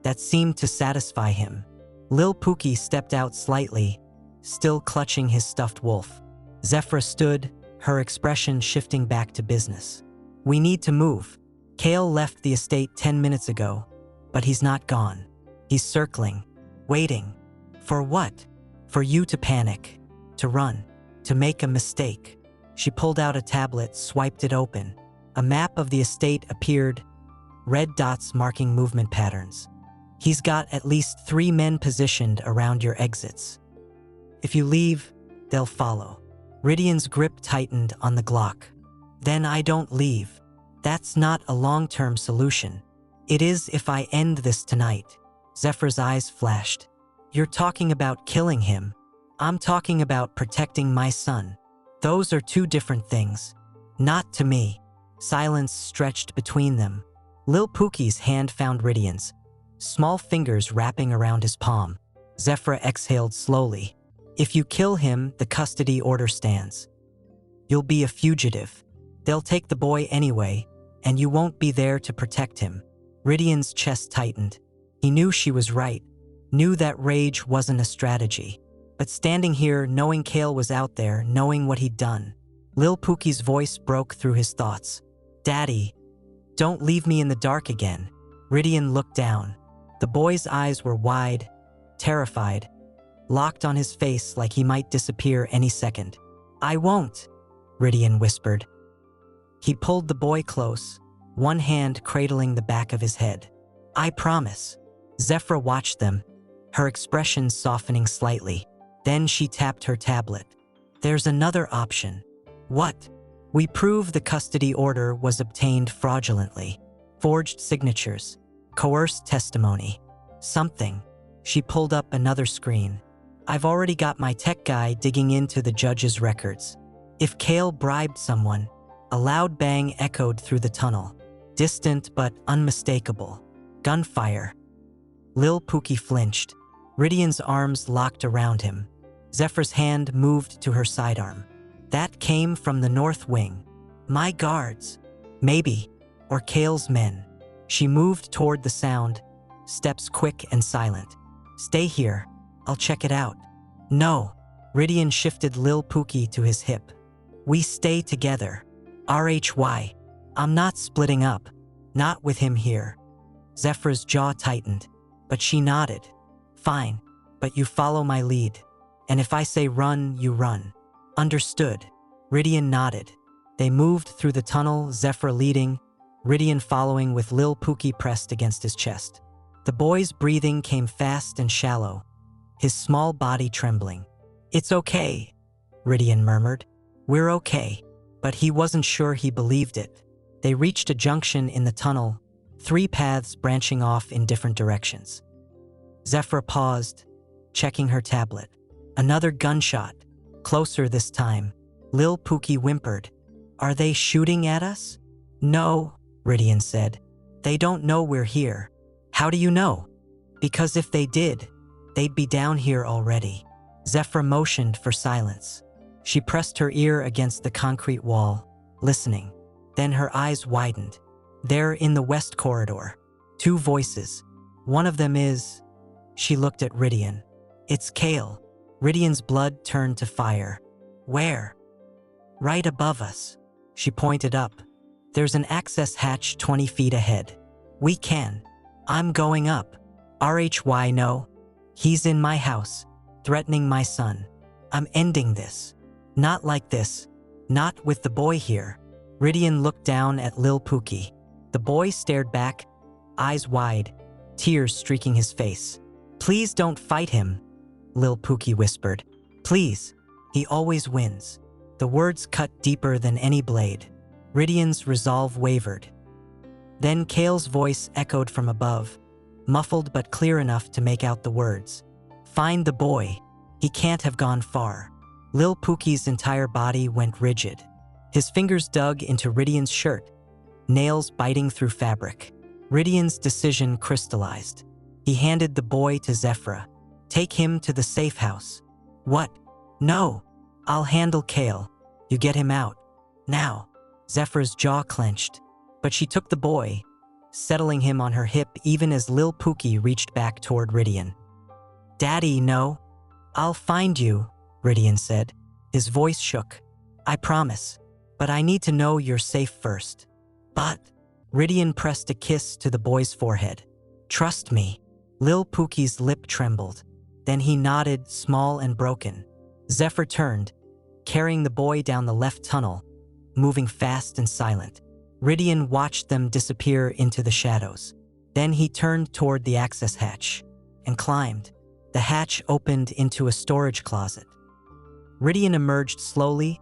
S1: That seemed to satisfy him. Lil Pookie stepped out slightly, still clutching his stuffed wolf. Zephyr stood, her expression shifting back to business. "We need to move. Kale left the estate 10 minutes ago, but he's not gone. He's circling, waiting. For what? For you to panic, to run, to make a mistake." She pulled out a tablet, swiped it open. A map of the estate appeared, red dots marking movement patterns. "He's got at least 3 men positioned around your exits. If you leave, they'll follow." Rhydian's grip tightened on the Glock. "Then I don't leave. That's not a long-term solution. It is if I end this tonight." Zephyr's eyes flashed. "You're talking about killing him. I'm talking about protecting my son. Those are 2 different things. Not to me." Silence stretched between them. Lil Pookie's hand found Rhydian's, small fingers wrapping around his palm. Zephyr exhaled slowly. "If you kill him, the custody order stands. You'll be a fugitive. They'll take the boy anyway, and you won't be there to protect him." Rhydian's chest tightened. He knew she was right, knew that rage wasn't a strategy. But standing here, knowing Kale was out there, knowing what he'd done, Lil Pookie's voice broke through his thoughts. "Daddy, don't leave me in the dark again." Rhydian looked down. The boy's eyes were wide, terrified, locked on his face like he might disappear any second. "I won't," Rhydian whispered. He pulled the boy close, one hand cradling the back of his head. "I promise." Zephyr watched them, her expression softening slightly. Then she tapped her tablet. "There's another option." "What?" "We prove the custody order was obtained fraudulently. Forged signatures, coerced testimony, something." She pulled up another screen. "I've already got my tech guy digging into the judge's records. If Kale bribed someone." A loud bang echoed through the tunnel, distant but unmistakable. Gunfire. Lil Pookie flinched. Rhydian's arms locked around him. Zephyr's hand moved to her sidearm. "That came from the north wing. My guards. Maybe. Or Kale's men." She moved toward the sound, steps quick and silent. "Stay here. I'll check it out." "No." Rhydian shifted Lil Pookie to his hip. "We stay together. RHY. I'm not splitting up. Not with him here." Zephyr's jaw tightened, but she nodded. "Fine, but you follow my lead. And if I say run, you run." "Understood." Rhydian nodded. They moved through the tunnel, Zephyr leading, Rhydian following with Lil Pookie pressed against his chest. The boy's breathing came fast and shallow, his small body trembling. "It's okay," Rhydian murmured. "We're okay." But he wasn't sure he believed it. They reached a junction in the tunnel, 3 paths branching off in different directions. Zephyr paused, checking her tablet. Another gunshot, closer this time. Lil Pookie whimpered. "Are they shooting at us?" "No," Rhydian said. "They don't know we're here." "How do you know?" "Because if they did, they'd be down here already." Zephyr motioned for silence. She pressed her ear against the concrete wall, listening. Then her eyes widened. "They're in the west corridor. 2 voices. One of them is..." She looked at Rhydian. "It's Kale." Rhydian's blood turned to fire. "Where?" "Right above us." She pointed up. "There's an access hatch 20 feet ahead. We can." "I'm going up." "RHY no. He's in my house, threatening my son. I'm ending this. Not like this. Not with the boy here." Rhydian looked down at Lil Pookie. The boy stared back, eyes wide, tears streaking his face. "Please don't fight him," Lil Pookie whispered. "Please. He always wins." The words cut deeper than any blade. Rhydian's resolve wavered. Then Kale's voice echoed from above, muffled but clear enough to make out the words. "Find the boy. He can't have gone far." Lil Pookie's entire body went rigid. His fingers dug into Rhydian's shirt, nails biting through fabric. Rhydian's decision crystallized. He handed the boy to Zephyra. Take him to the safe house. What? No. I'll handle Kale. You get him out. Now. Zephyra's jaw clenched, but she took the boy, settling him on her hip even as Lil Pookie reached back toward Rhydian. Daddy, no. I'll find you, Rhydian said. His voice shook. I promise, but I need to know you're safe first. But Rhydian pressed a kiss to the boy's forehead. Trust me. Lil Pookie's lip trembled. Then he nodded, small and broken. Zephyr turned, carrying the boy down the left tunnel, moving fast and silent. Rhydian watched them disappear into the shadows. Then he turned toward the access hatch and climbed. The hatch opened into a storage closet. Rhydian emerged slowly,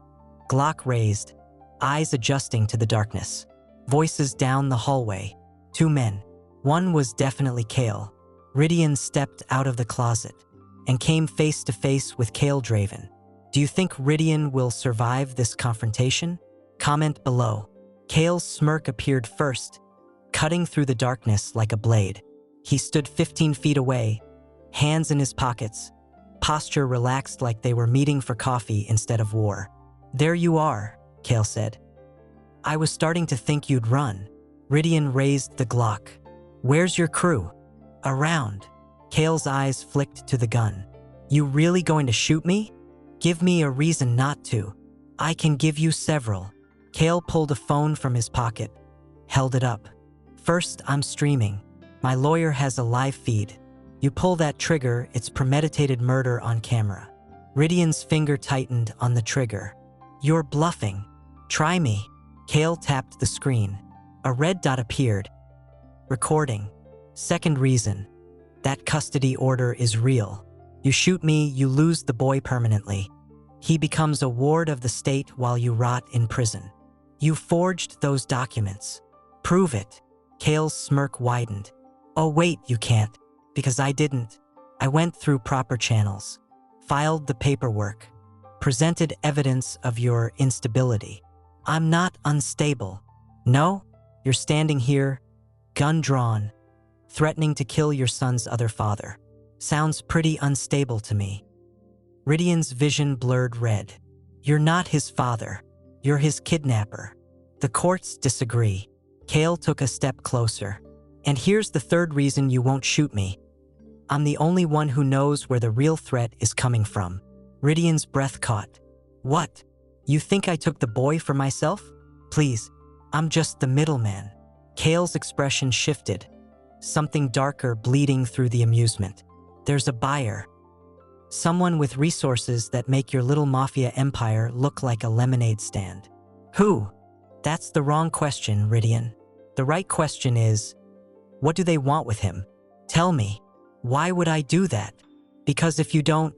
S1: Glock raised, eyes adjusting to the darkness. Voices down the hallway. 2 men. One was definitely Kale. Rhydian stepped out of the closet and came face to face with Kale Drayven. Do you think Rhydian will survive this confrontation? Comment below. Kale's smirk appeared first, cutting through the darkness like a blade. He stood 15 feet away, hands in his pockets, posture relaxed like they were meeting for coffee instead of war. There you are, Kale said. I was starting to think you'd run. Rhydian raised the Glock. Where's your crew? Around. Kale's eyes flicked to the gun. You really going to shoot me? Give me a reason not to. I can give you several. Kale pulled a phone from his pocket, held it up. First, I'm streaming. My lawyer has a live feed. You pull that trigger, it's premeditated murder on camera. Rhydian's finger tightened on the trigger. You're bluffing. Try me. Kale tapped the screen. A red dot appeared. Recording. Second reason. That custody order is real. You shoot me, you lose the boy permanently. He becomes a ward of the state while you rot in prison. You forged those documents. Prove it. Kale's smirk widened. Oh wait, you can't. Because I didn't. I went through proper channels. Filed the paperwork. Presented evidence of your instability. I'm not unstable. No? You're standing here, gun drawn, threatening to kill your son's other father. Sounds pretty unstable to me. Rhydian's vision blurred red. You're not his father. You're his kidnapper. The courts disagree. Kale took a step closer. And here's the third reason you won't shoot me. I'm the only one who knows where the real threat is coming from. Rhydian's breath caught. What? You think I took the boy for myself? Please, I'm just the middleman. Kale's expression shifted, something darker bleeding through the amusement. There's a buyer. Someone with resources that make your little mafia empire look like a lemonade stand. Who? That's the wrong question, Rhydian. The right question is, what do they want with him? Tell me. Why would I do that? Because if you don't,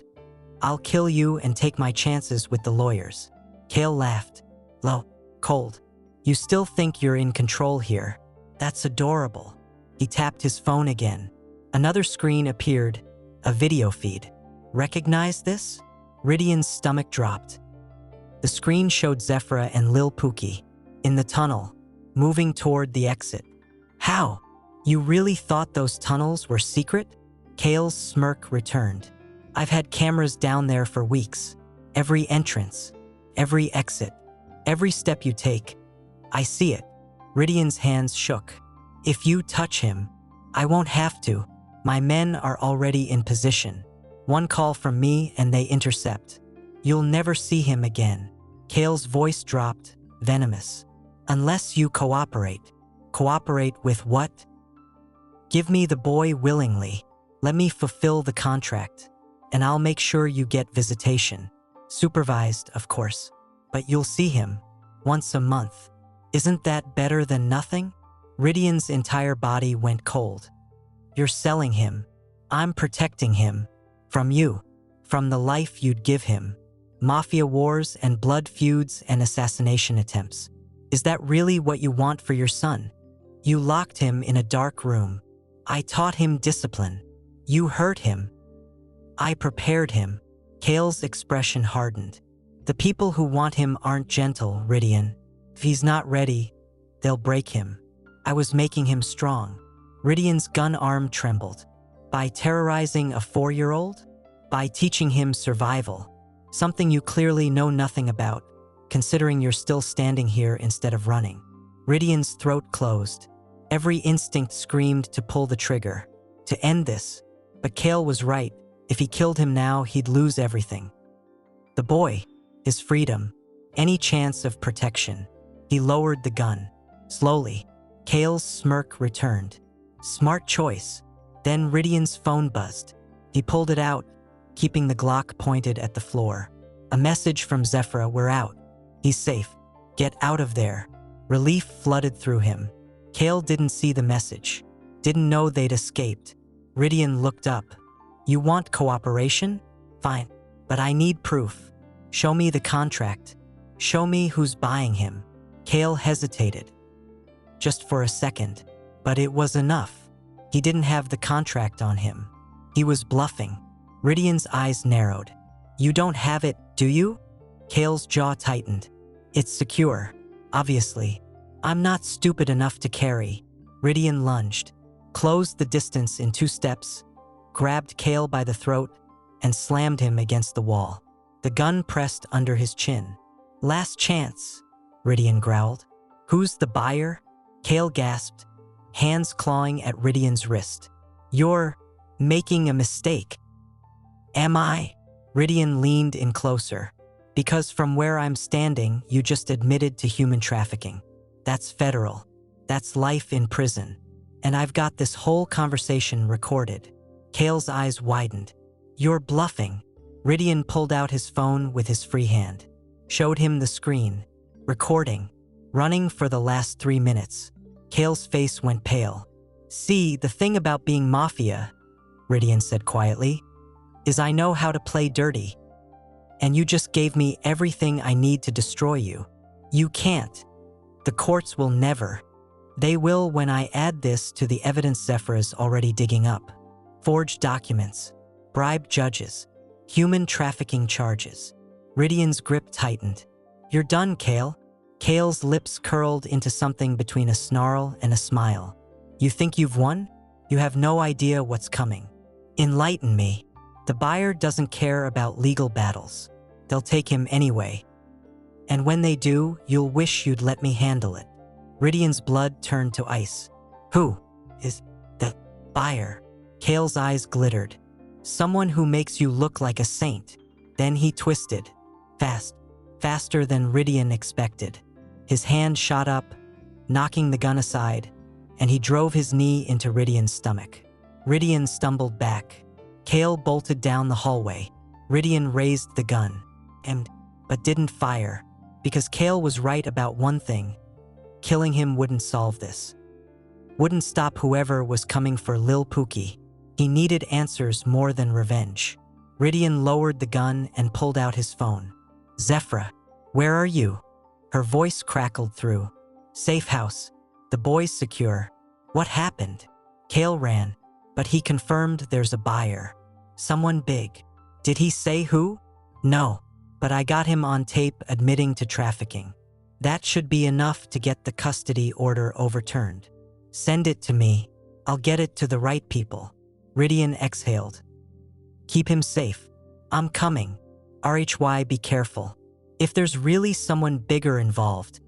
S1: I'll kill you and take my chances with the lawyers. Kale laughed. Low, cold. You still think you're in control here. That's adorable. He tapped his phone again. Another screen appeared, a video feed. Recognize this? Rhydian's stomach dropped. The screen showed Zephyra and Lil Pookie in the tunnel, moving toward the exit. How? You really thought those tunnels were secret? Kale's smirk returned. I've had cameras down there for weeks. Every entrance, every exit, every step you take. I see it. Rhydian's hands shook. If you touch him, I won't have to. My men are already in position. One call from me and they intercept. You'll never see him again. Kale's voice dropped, venomous. Unless you cooperate. Cooperate with what? Give me the boy willingly. Let me fulfill the contract. And I'll make sure you get visitation. Supervised, of course. But you'll see him. Once a month. Isn't that better than nothing? Rhydian's entire body went cold. You're selling him. I'm protecting him. From you. From the life you'd give him. Mafia wars and blood feuds and assassination attempts. Is that really what you want for your son? You locked him in a dark room. I taught him discipline. You hurt him. I prepared him. Kale's expression hardened. The people who want him aren't gentle, Rhydian. If he's not ready, they'll break him. I was making him strong. Rhydian's gun arm trembled. By terrorizing a 4-year-old? By teaching him survival? Something you clearly know nothing about, considering you're still standing here instead of running. Rhydian's throat closed. Every instinct screamed to pull the trigger, to end this. But Kale was right. If he killed him now, he'd lose everything. The boy, his freedom, any chance of protection. He lowered the gun. Slowly, Kale's smirk returned. Smart choice. Then Rhydian's phone buzzed. He pulled it out, keeping the Glock pointed at the floor. A message from Zephyra: "We're out. He's safe. Get out of there." Relief flooded through him. Kale didn't see the message. Didn't know they'd escaped. Rhydian looked up. "You want cooperation? Fine. But I need proof. Show me the contract. Show me who's buying him." Kale hesitated. Just for a second. But it was enough. He didn't have the contract on him. He was bluffing. Rhydian's eyes narrowed. "You don't have it, do you?" Kale's jaw tightened. "It's secure, obviously. I'm not stupid enough to carry." Rhydian lunged, closed the distance in 2 steps, grabbed Kale by the throat, and slammed him against the wall. The gun pressed under his chin. "Last chance," Rhydian growled. "Who's the buyer?" Kale gasped, hands clawing at Rhydian's wrist. "You're making a mistake." "Am I?" Rhydian leaned in closer. "Because from where I'm standing, you just admitted to human trafficking. That's federal. That's life in prison. And I've got this whole conversation recorded." Kale's eyes widened. "You're bluffing." Rhydian pulled out his phone with his free hand, showed him the screen. Recording. Running for the last 3 minutes. Kale's face went pale. "See, the thing about being Mafia," Rhydian said quietly, "is I know how to play dirty. And you just gave me everything I need to destroy you. You can't. The courts will never. They will when I add this to the evidence Zephyra's already digging up. Forged documents, bribed judges, human trafficking charges." Rhydian's grip tightened. "You're done, Kale." Kale's lips curled into something between a snarl and a smile. "You think you've won? You have no idea what's coming. Enlighten me." The buyer doesn't care about legal battles. They'll take him anyway. And when they do, you'll wish you'd let me handle it. Rhydian's blood turned to ice. "Who is the buyer?" Kale's eyes glittered. "Someone who makes you look like a saint." Then he twisted. Faster than Rhydian expected. His hand shot up, knocking the gun aside, and he drove his knee into Rhydian's stomach. Rhydian stumbled back. Kale bolted down the hallway. Rhydian raised the gun, but didn't fire, because Kale was right about one thing. Killing him wouldn't solve this. Wouldn't stop whoever was coming for Lil Pookie. He needed answers more than revenge. Rhydian lowered the gun and pulled out his phone. "Zephyra, where are you?" Her voice crackled through. "Safe house. The boy's secure." "What happened?" Kale ran, but he confirmed there's a buyer. Someone big. "Did he say who?" "No, but I got him on tape admitting to trafficking. That should be enough to get the custody order overturned." "Send it to me. I'll get it to the right people." Rhydian exhaled. "Keep him safe. I'm coming. RHY, be careful. If there's really someone bigger involved."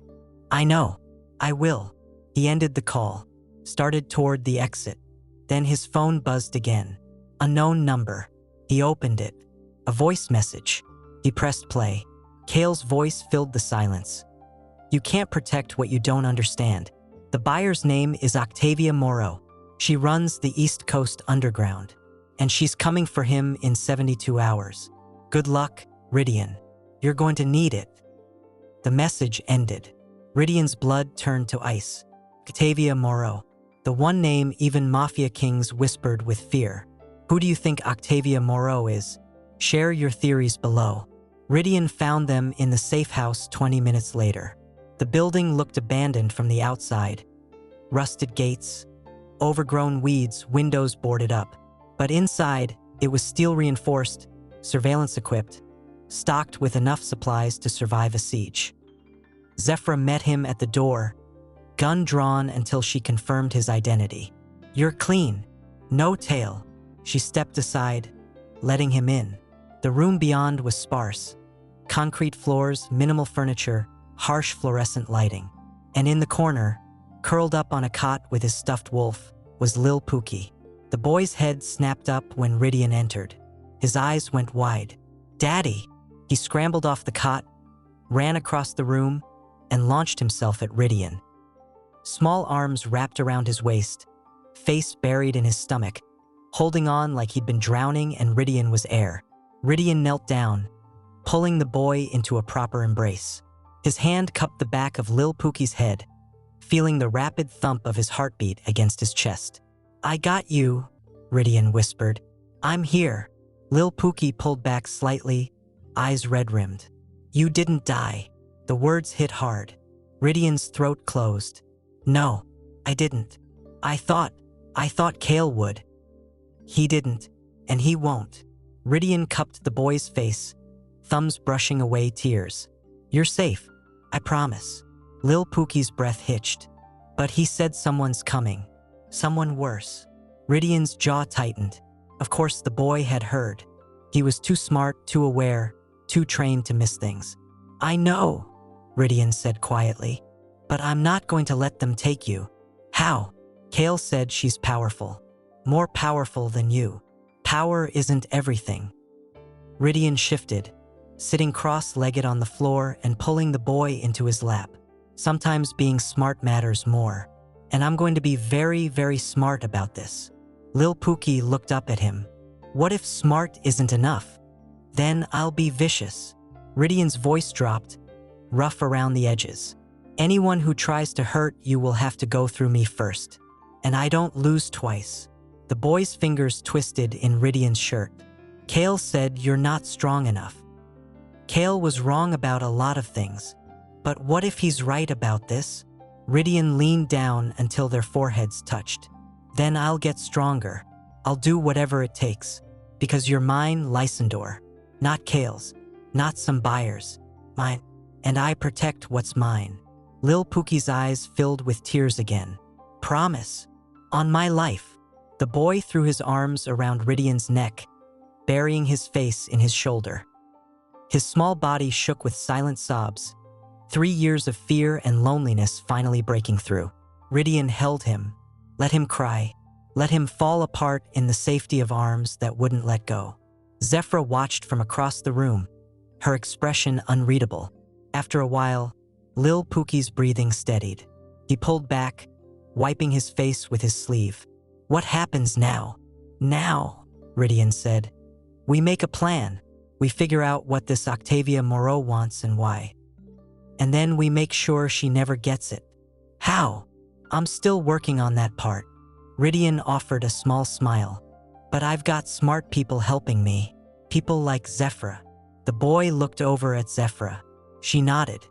S1: "I know. I will." He ended the call, started toward the exit. Then his phone buzzed again. A known number. He opened it. A voice message. He pressed play. Kale's voice filled the silence. "You can't protect what you don't understand. The buyer's name is Octavia Moreau. She runs the East Coast Underground. And she's coming for him in 72 hours. Good luck, Rhydian. You're going to need it." The message ended. Rhydian's blood turned to ice. Octavia Moreau. The one name even Mafia kings whispered with fear. Who do you think Octavia Moreau is? Share your theories below. Rhydian found them in the safe house 20 minutes later. The building looked abandoned from the outside. Rusted gates, overgrown weeds, windows boarded up. But inside, it was steel reinforced, surveillance equipped, stocked with enough supplies to survive a siege. Zephyra met him at the door, gun drawn until she confirmed his identity. "You're clean. No tail. She stepped aside, letting him in. The room beyond was sparse. Concrete floors, minimal furniture, harsh fluorescent lighting. And in the corner, curled up on a cot with his stuffed wolf, was Lil Pookie. The boy's head snapped up when Rhydian entered. His eyes went wide. "Daddy!" He scrambled off the cot, ran across the room, and launched himself at Rhydian. Small arms wrapped around his waist, face buried in his stomach, holding on like he'd been drowning and Rhydian was air. Rhydian knelt down, pulling the boy into a proper embrace. His hand cupped the back of Lil Pookie's head, feeling the rapid thump of his heartbeat against his chest. "I got you," Rhydian whispered. "I'm here." Lil Pookie pulled back slightly, eyes red-rimmed. "You didn't die." The words hit hard. Rhydian's throat closed. "No, I didn't. I thought Kale would." "He didn't, and he won't." Rhydian cupped the boy's face, thumbs brushing away tears. "You're safe, I promise." Lil Pookie's breath hitched. "But he said someone's coming. Someone worse." Rhydian's jaw tightened. Of course the boy had heard. He was too smart, too aware, too trained to miss things. "I know," Rhydian said quietly, "but I'm not going to let them take you." "How?" "Kale said she's powerful. More powerful than you. Power isn't everything." Rhydian shifted, sitting cross-legged on the floor and pulling the boy into his lap. "Sometimes being smart matters more. And I'm going to be very, very smart about this." Lil Pookie looked up at him. "What if smart isn't enough? Then I'll be vicious." Rhydian's voice dropped, rough around the edges. "Anyone who tries to hurt you will have to go through me first. And I don't lose twice." The boy's fingers twisted in Rhydian's shirt. "Kale said you're not strong enough." Kale was wrong about a lot of things. But what if he's right about this? Rhydian leaned down until their foreheads touched. "Then I'll get stronger. I'll do whatever it takes. Because you're mine, Lysandor. Not Kale's. Not some buyer's. Mine. And I protect what's mine." Lil Pookie's eyes filled with tears again. "Promise. On my life." The boy threw his arms around Rhydian's neck, burying his face in his shoulder. His small body shook with silent sobs, 3 years of fear and loneliness finally breaking through. Rhydian held him, let him cry, let him fall apart in the safety of arms that wouldn't let go. Zephyra watched from across the room, her expression unreadable. After a while, Lil Pookie's breathing steadied. He pulled back, wiping his face with his sleeve. "What happens now?" "Now," Rhydian said. "We make a plan. We figure out what this Octavia Moreau wants and why. And then we make sure she never gets it." "How?" "I'm still working on that part." Rhydian offered a small smile. "But I've got smart people helping me. People like Zephyra." The boy looked over at Zephyra. She nodded.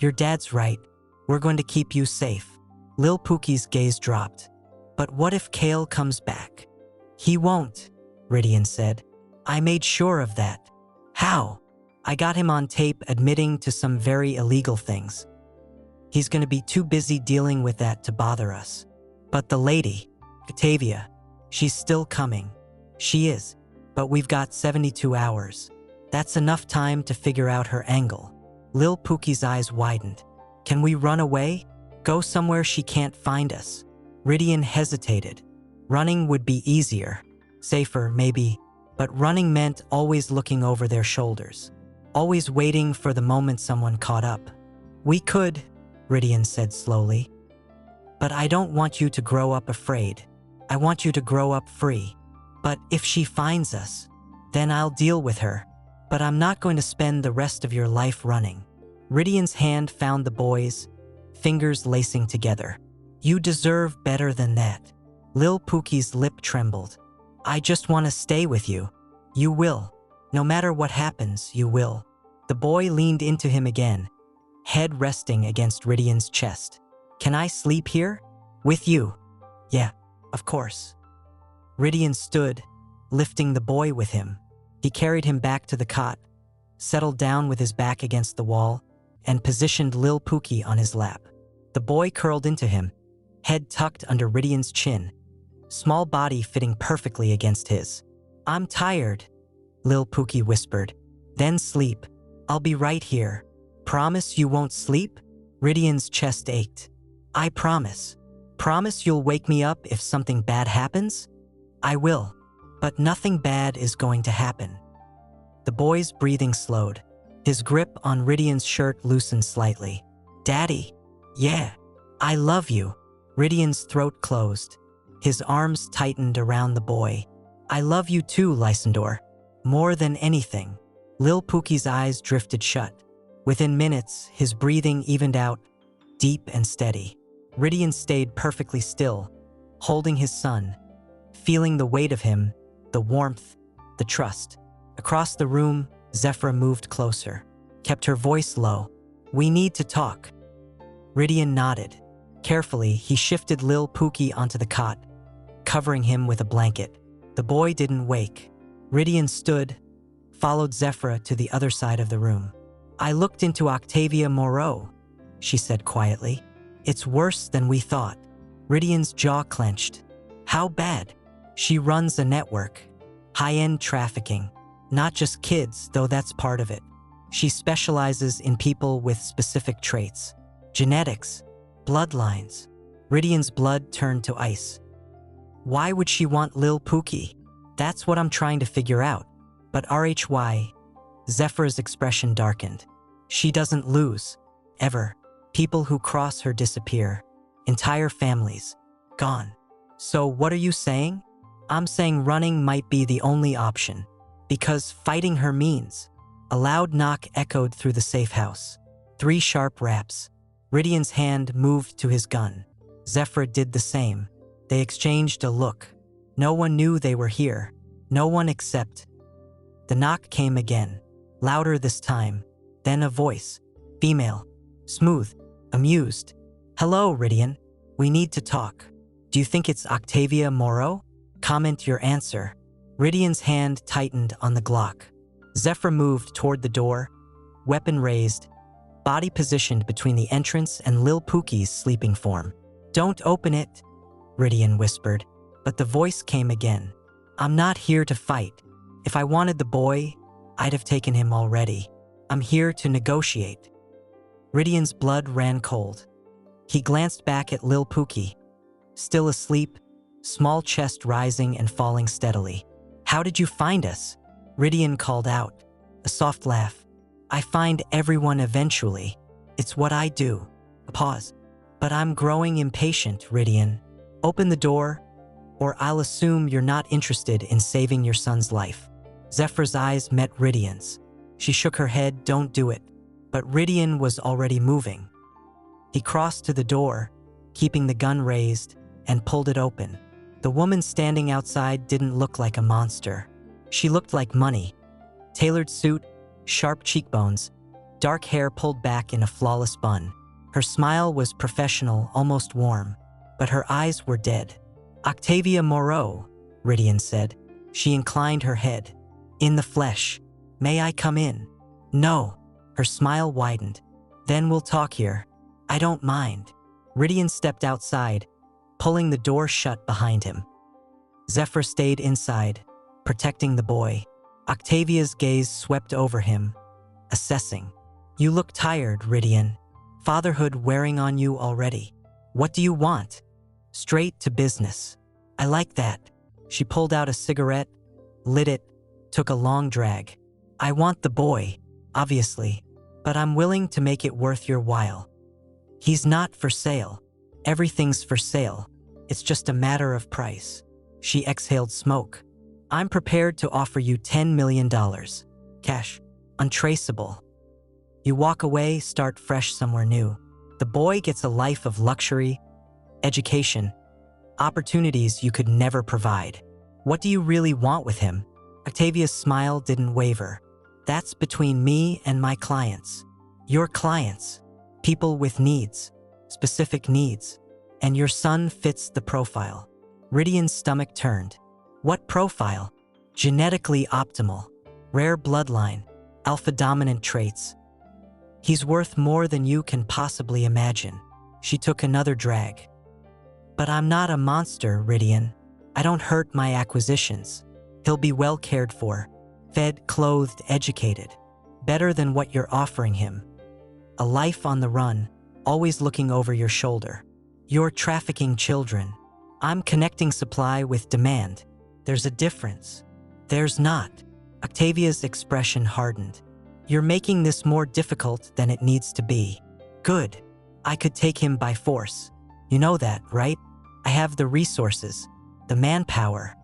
S1: "Your dad's right. We're going to keep you safe." Lil Pookie's gaze dropped. "But what if Kale comes back?" "He won't," Rhydian said. "I made sure of that." "How?" "I got him on tape admitting to some very illegal things. He's going to be too busy dealing with that to bother us." "But the lady, Octavia, she's still coming." "She is, but we've got 72 hours. That's enough time to figure out her angle." Lil Pookie's eyes widened. "Can we run away? Go somewhere she can't find us?" Rhydian hesitated. Running would be easier, safer maybe, but running meant always looking over their shoulders, always waiting for the moment someone caught up. "We could," Rhydian said slowly. "But I don't want you to grow up afraid. I want you to grow up free. But if she finds us, then I'll deal with her. But I'm not going to spend the rest of your life running." Rhydian's hand found the boy's, fingers lacing together. "You deserve better than that." Lil Pookie's lip trembled. "I just want to stay with you." "You will. No matter what happens, you will." The boy leaned into him again, head resting against Rhydian's chest. "Can I sleep here? With you?" "Yeah, of course." Rhydian stood, lifting the boy with him. He carried him back to the cot, settled down with his back against the wall, and positioned Lil Pookie on his lap. The boy curled into him, head tucked under Rhydian's chin, small body fitting perfectly against his. I'm tired, Lil Pookie whispered. Then sleep. I'll be right here. Promise you won't sleep? Rhydian's chest ached. I promise. Promise you'll wake me up if something bad happens? I will. But nothing bad is going to happen. The boy's breathing slowed. His grip on Rhydian's shirt loosened slightly. Daddy. Yeah. I love you. Rhydian's throat closed. His arms tightened around the boy. I love you too, Lysandor. More than anything. Lil Pookie's eyes drifted shut. Within minutes, his breathing evened out, deep and steady. Rhydian stayed perfectly still, holding his son, feeling the weight of him, the warmth, the trust. Across the room, Zephyra moved closer, kept her voice low. We need to talk. Rhydian nodded. Carefully, he shifted Lil Pookie onto the cot, covering him with a blanket. The boy didn't wake. Rhydian stood, followed Zephyra to the other side of the room. I looked into Octavia Moreau, she said quietly. It's worse than we thought. Rhydian's jaw clenched. How bad? She runs a network. High-end trafficking. Not just kids, though that's part of it. She specializes in people with specific traits. Genetics. Bloodlines. Rhydian's blood turned to ice. Why would she want Lil Pookie? That's what I'm trying to figure out. But RHY, Zephyra's expression darkened. She doesn't lose. Ever. People who cross her disappear. Entire families. Gone. So what are you saying? I'm saying running might be the only option. Because fighting her means. A loud knock echoed through the safe house. 3 sharp raps. Rhydian's hand moved to his gun. Zephyra did the same. They exchanged a look. No one knew they were here. No one except. The knock came again. Louder this time. Then a voice. Female. Smooth. Amused. Hello, Rhydian. We need to talk. Do you think it's Octavia Moreau? Comment your answer. Rhydian's hand tightened on the Glock. Zephyra moved toward the door, weapon raised, body positioned between the entrance and Lil Pookie's sleeping form. Don't open it, Rhydian whispered, but the voice came again. I'm not here to fight. If I wanted the boy, I'd have taken him already. I'm here to negotiate. Rhydian's blood ran cold. He glanced back at Lil Pookie, still asleep, small chest rising and falling steadily. How did you find us? Rhydian called out, a soft laugh. I find everyone eventually. It's what I do. A pause. But I'm growing impatient, Rhydian. Open the door, or I'll assume you're not interested in saving your son's life. Zephyra's eyes met Rhydian's. She shook her head, don't do it. But Rhydian was already moving. He crossed to the door, keeping the gun raised, and pulled it open. The woman standing outside didn't look like a monster. She looked like money. Tailored suit, sharp cheekbones, dark hair pulled back in a flawless bun. Her smile was professional, almost warm, but her eyes were dead. Octavia Moreau, Rhydian said. She inclined her head. In the flesh. May I come in? No. Her smile widened. Then we'll talk here. I don't mind. Rhydian stepped outside, pulling the door shut behind him. Zephyra stayed inside, protecting the boy. Octavia's gaze swept over him, assessing. You look tired, Rhydian. Fatherhood wearing on you already. What do you want? Straight to business. I like that. She pulled out a cigarette, lit it, took a long drag. I want the boy, obviously, but I'm willing to make it worth your while. He's not for sale. Everything's for sale. It's just a matter of price. She exhaled smoke. I'm prepared to offer you $10 million. Cash. Untraceable. You walk away, start fresh somewhere new. The boy gets a life of luxury, education, opportunities you could never provide. What do you really want with him? Octavia's smile didn't waver. That's between me and my clients. Your clients. People with needs. Specific needs. And your son fits the profile. Rhydian's stomach turned. What profile? Genetically optimal. Rare bloodline. Alpha-dominant traits. He's worth more than you can possibly imagine. She took another drag. But I'm not a monster, Rhydian. I don't hurt my acquisitions. He'll be well cared for, fed, clothed, educated. Better than what you're offering him. A life on the run, always looking over your shoulder. You're trafficking children. I'm connecting supply with demand. There's a difference. There's not. Octavia's expression hardened. You're making this more difficult than it needs to be. Good. I could take him by force. You know that, right? I have the resources, the manpower.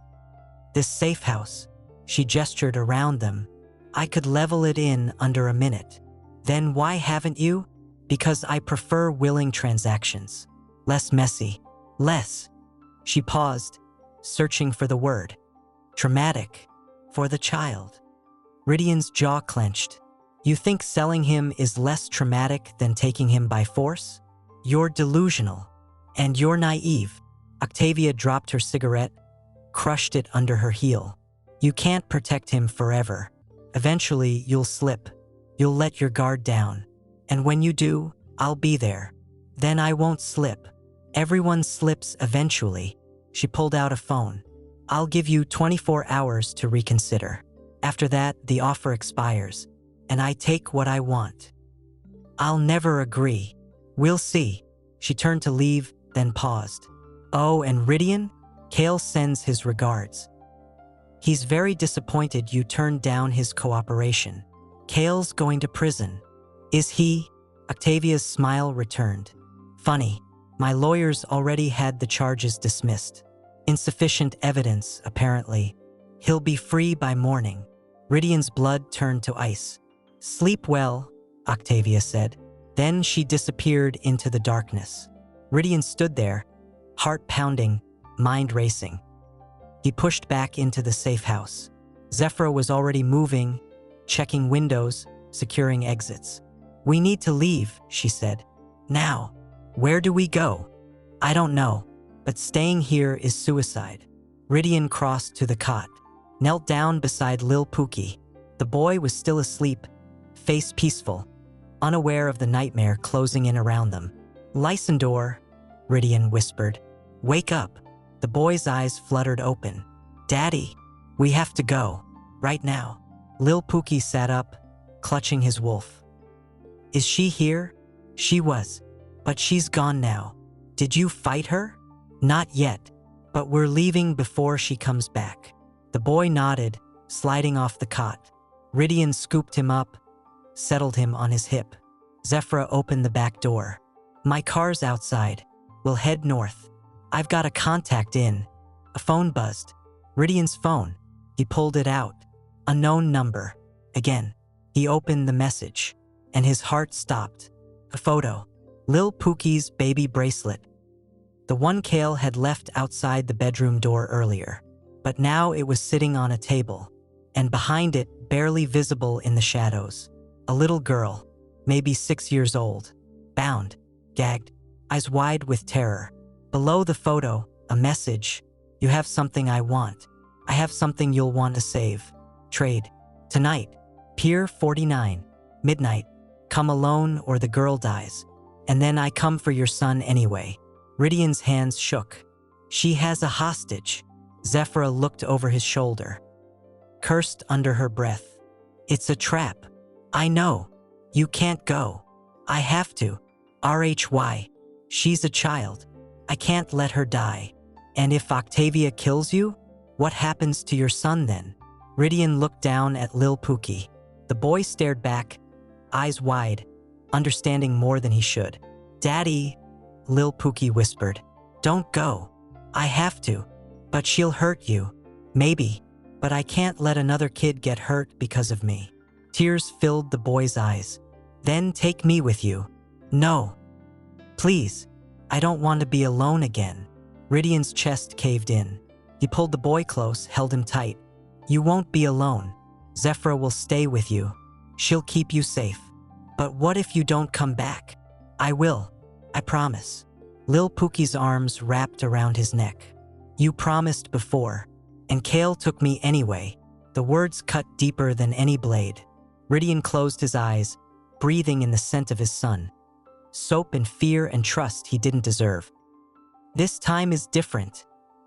S1: This safe house, she gestured around them. I could level it in under a minute. Then why haven't you? Because I prefer willing transactions. Less messy. Less. She paused, searching for the word. Traumatic. For the child. Rhydian's jaw clenched. You think selling him is less traumatic than taking him by force? You're delusional. And you're naive. Octavia dropped her cigarette, crushed it under her heel. You can't protect him forever. Eventually, you'll slip. You'll let your guard down. And when you do, I'll be there. Then I won't slip. Everyone slips eventually. She pulled out a phone. I'll give you 24 hours to reconsider. After that, the offer expires, and I take what I want. I'll never agree. We'll see. She turned to leave, then paused. Oh, and Rhydian? Kale sends his regards. He's very disappointed you turned down his cooperation. Kale's going to prison. Is he? Octavia's smile returned. Funny, my lawyers already had the charges dismissed. Insufficient evidence, apparently. He'll be free by morning. Rhydian's blood turned to ice. Sleep well, Octavia said. Then she disappeared into the darkness. Rhydian stood there, heart pounding, mind racing. He pushed back into the safe house. Zephyra was already moving, checking windows, securing exits. We need to leave, she said. Now. Where do we go? I don't know, but staying here is suicide. Rhydian crossed to the cot, knelt down beside Lil Pookie. The boy was still asleep, face peaceful, unaware of the nightmare closing in around them. Lysandor, Rhydian whispered. Wake up. The boy's eyes fluttered open. Daddy, we have to go. Right now. Lil Pookie sat up, clutching his wolf. Is she here? She was. But she's gone now. Did you fight her? Not yet. But we're leaving before she comes back. The boy nodded, sliding off the cot. Rhydian scooped him up, settled him on his hip. Zephyra opened the back door. My car's outside. We'll head north. I've got a contact in. A phone buzzed. Rhydian's phone. He pulled it out. Unknown number. Again. He opened the message, and his heart stopped. A photo. Lil Pookie's baby bracelet. The one Kale had left outside the bedroom door earlier. But now it was sitting on a table, and behind it, barely visible in the shadows, a little girl, maybe 6 years old, bound, gagged, eyes wide with terror. Below the photo, a message. You have something I want. I have something you'll want to save. Trade. Tonight. Pier 49. Midnight. Come alone or the girl dies. And then I come for your son anyway. Rhydian's hands shook. She has a hostage. Zephyra looked over his shoulder, cursed under her breath. It's a trap. I know. You can't go. I have to. RHY. She's a child. I can't let her die. And if Octavia kills you, what happens to your son then? Rhydian looked down at Lil Pookie. The boy stared back, eyes wide, understanding more than he should. Daddy, Lil Pookie whispered. Don't go. I have to. But she'll hurt you. Maybe. But I can't let another kid get hurt because of me. Tears filled the boy's eyes. Then take me with you. No. Please. I don't want to be alone again. Rhydian's chest caved in. He pulled the boy close, held him tight. You won't be alone. Zephyra will stay with you. She'll keep you safe. But what if you don't come back? I will. I promise. Lil Pookie's arms wrapped around his neck. You promised before. And Kale took me anyway. The words cut deeper than any blade. Rhydian closed his eyes, breathing in the scent of his son. Soap and fear and trust he didn't deserve. This time is different,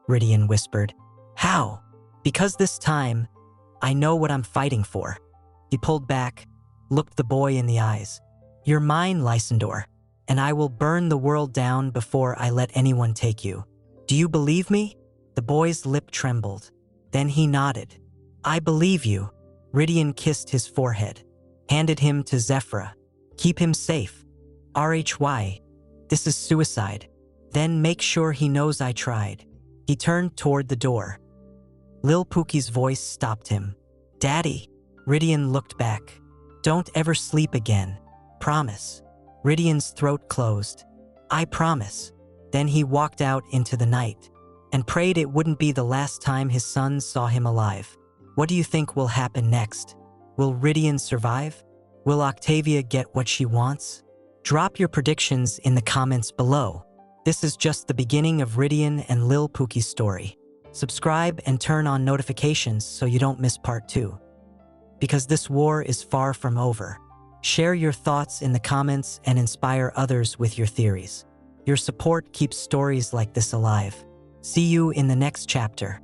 S1: Rhydian whispered. How? Because this time, I know what I'm fighting for. He pulled back, looked the boy in the eyes. You're mine, Lysandor, and I will burn the world down before I let anyone take you. Do you believe me? The boy's lip trembled. Then he nodded. I believe you. Rhydian kissed his forehead, handed him to Zephyra. Keep him safe. RHY. This is suicide. Then make sure he knows I tried. He turned toward the door. Lil Pookie's voice stopped him. Daddy. Rhydian looked back. Don't ever sleep again. Promise. Rhydian's throat closed. I promise. Then he walked out into the night and prayed it wouldn't be the last time his sons saw him alive. What do you think will happen next? Will Rhydian survive? Will Octavia get what she wants? Drop your predictions in the comments below. This is just the beginning of Rhydian and Lil Pookie's story. Subscribe and turn on notifications so you don't miss part 2. Because this war is far from over. Share your thoughts in the comments and inspire others with your theories. Your support keeps stories like this alive. See you in the next chapter.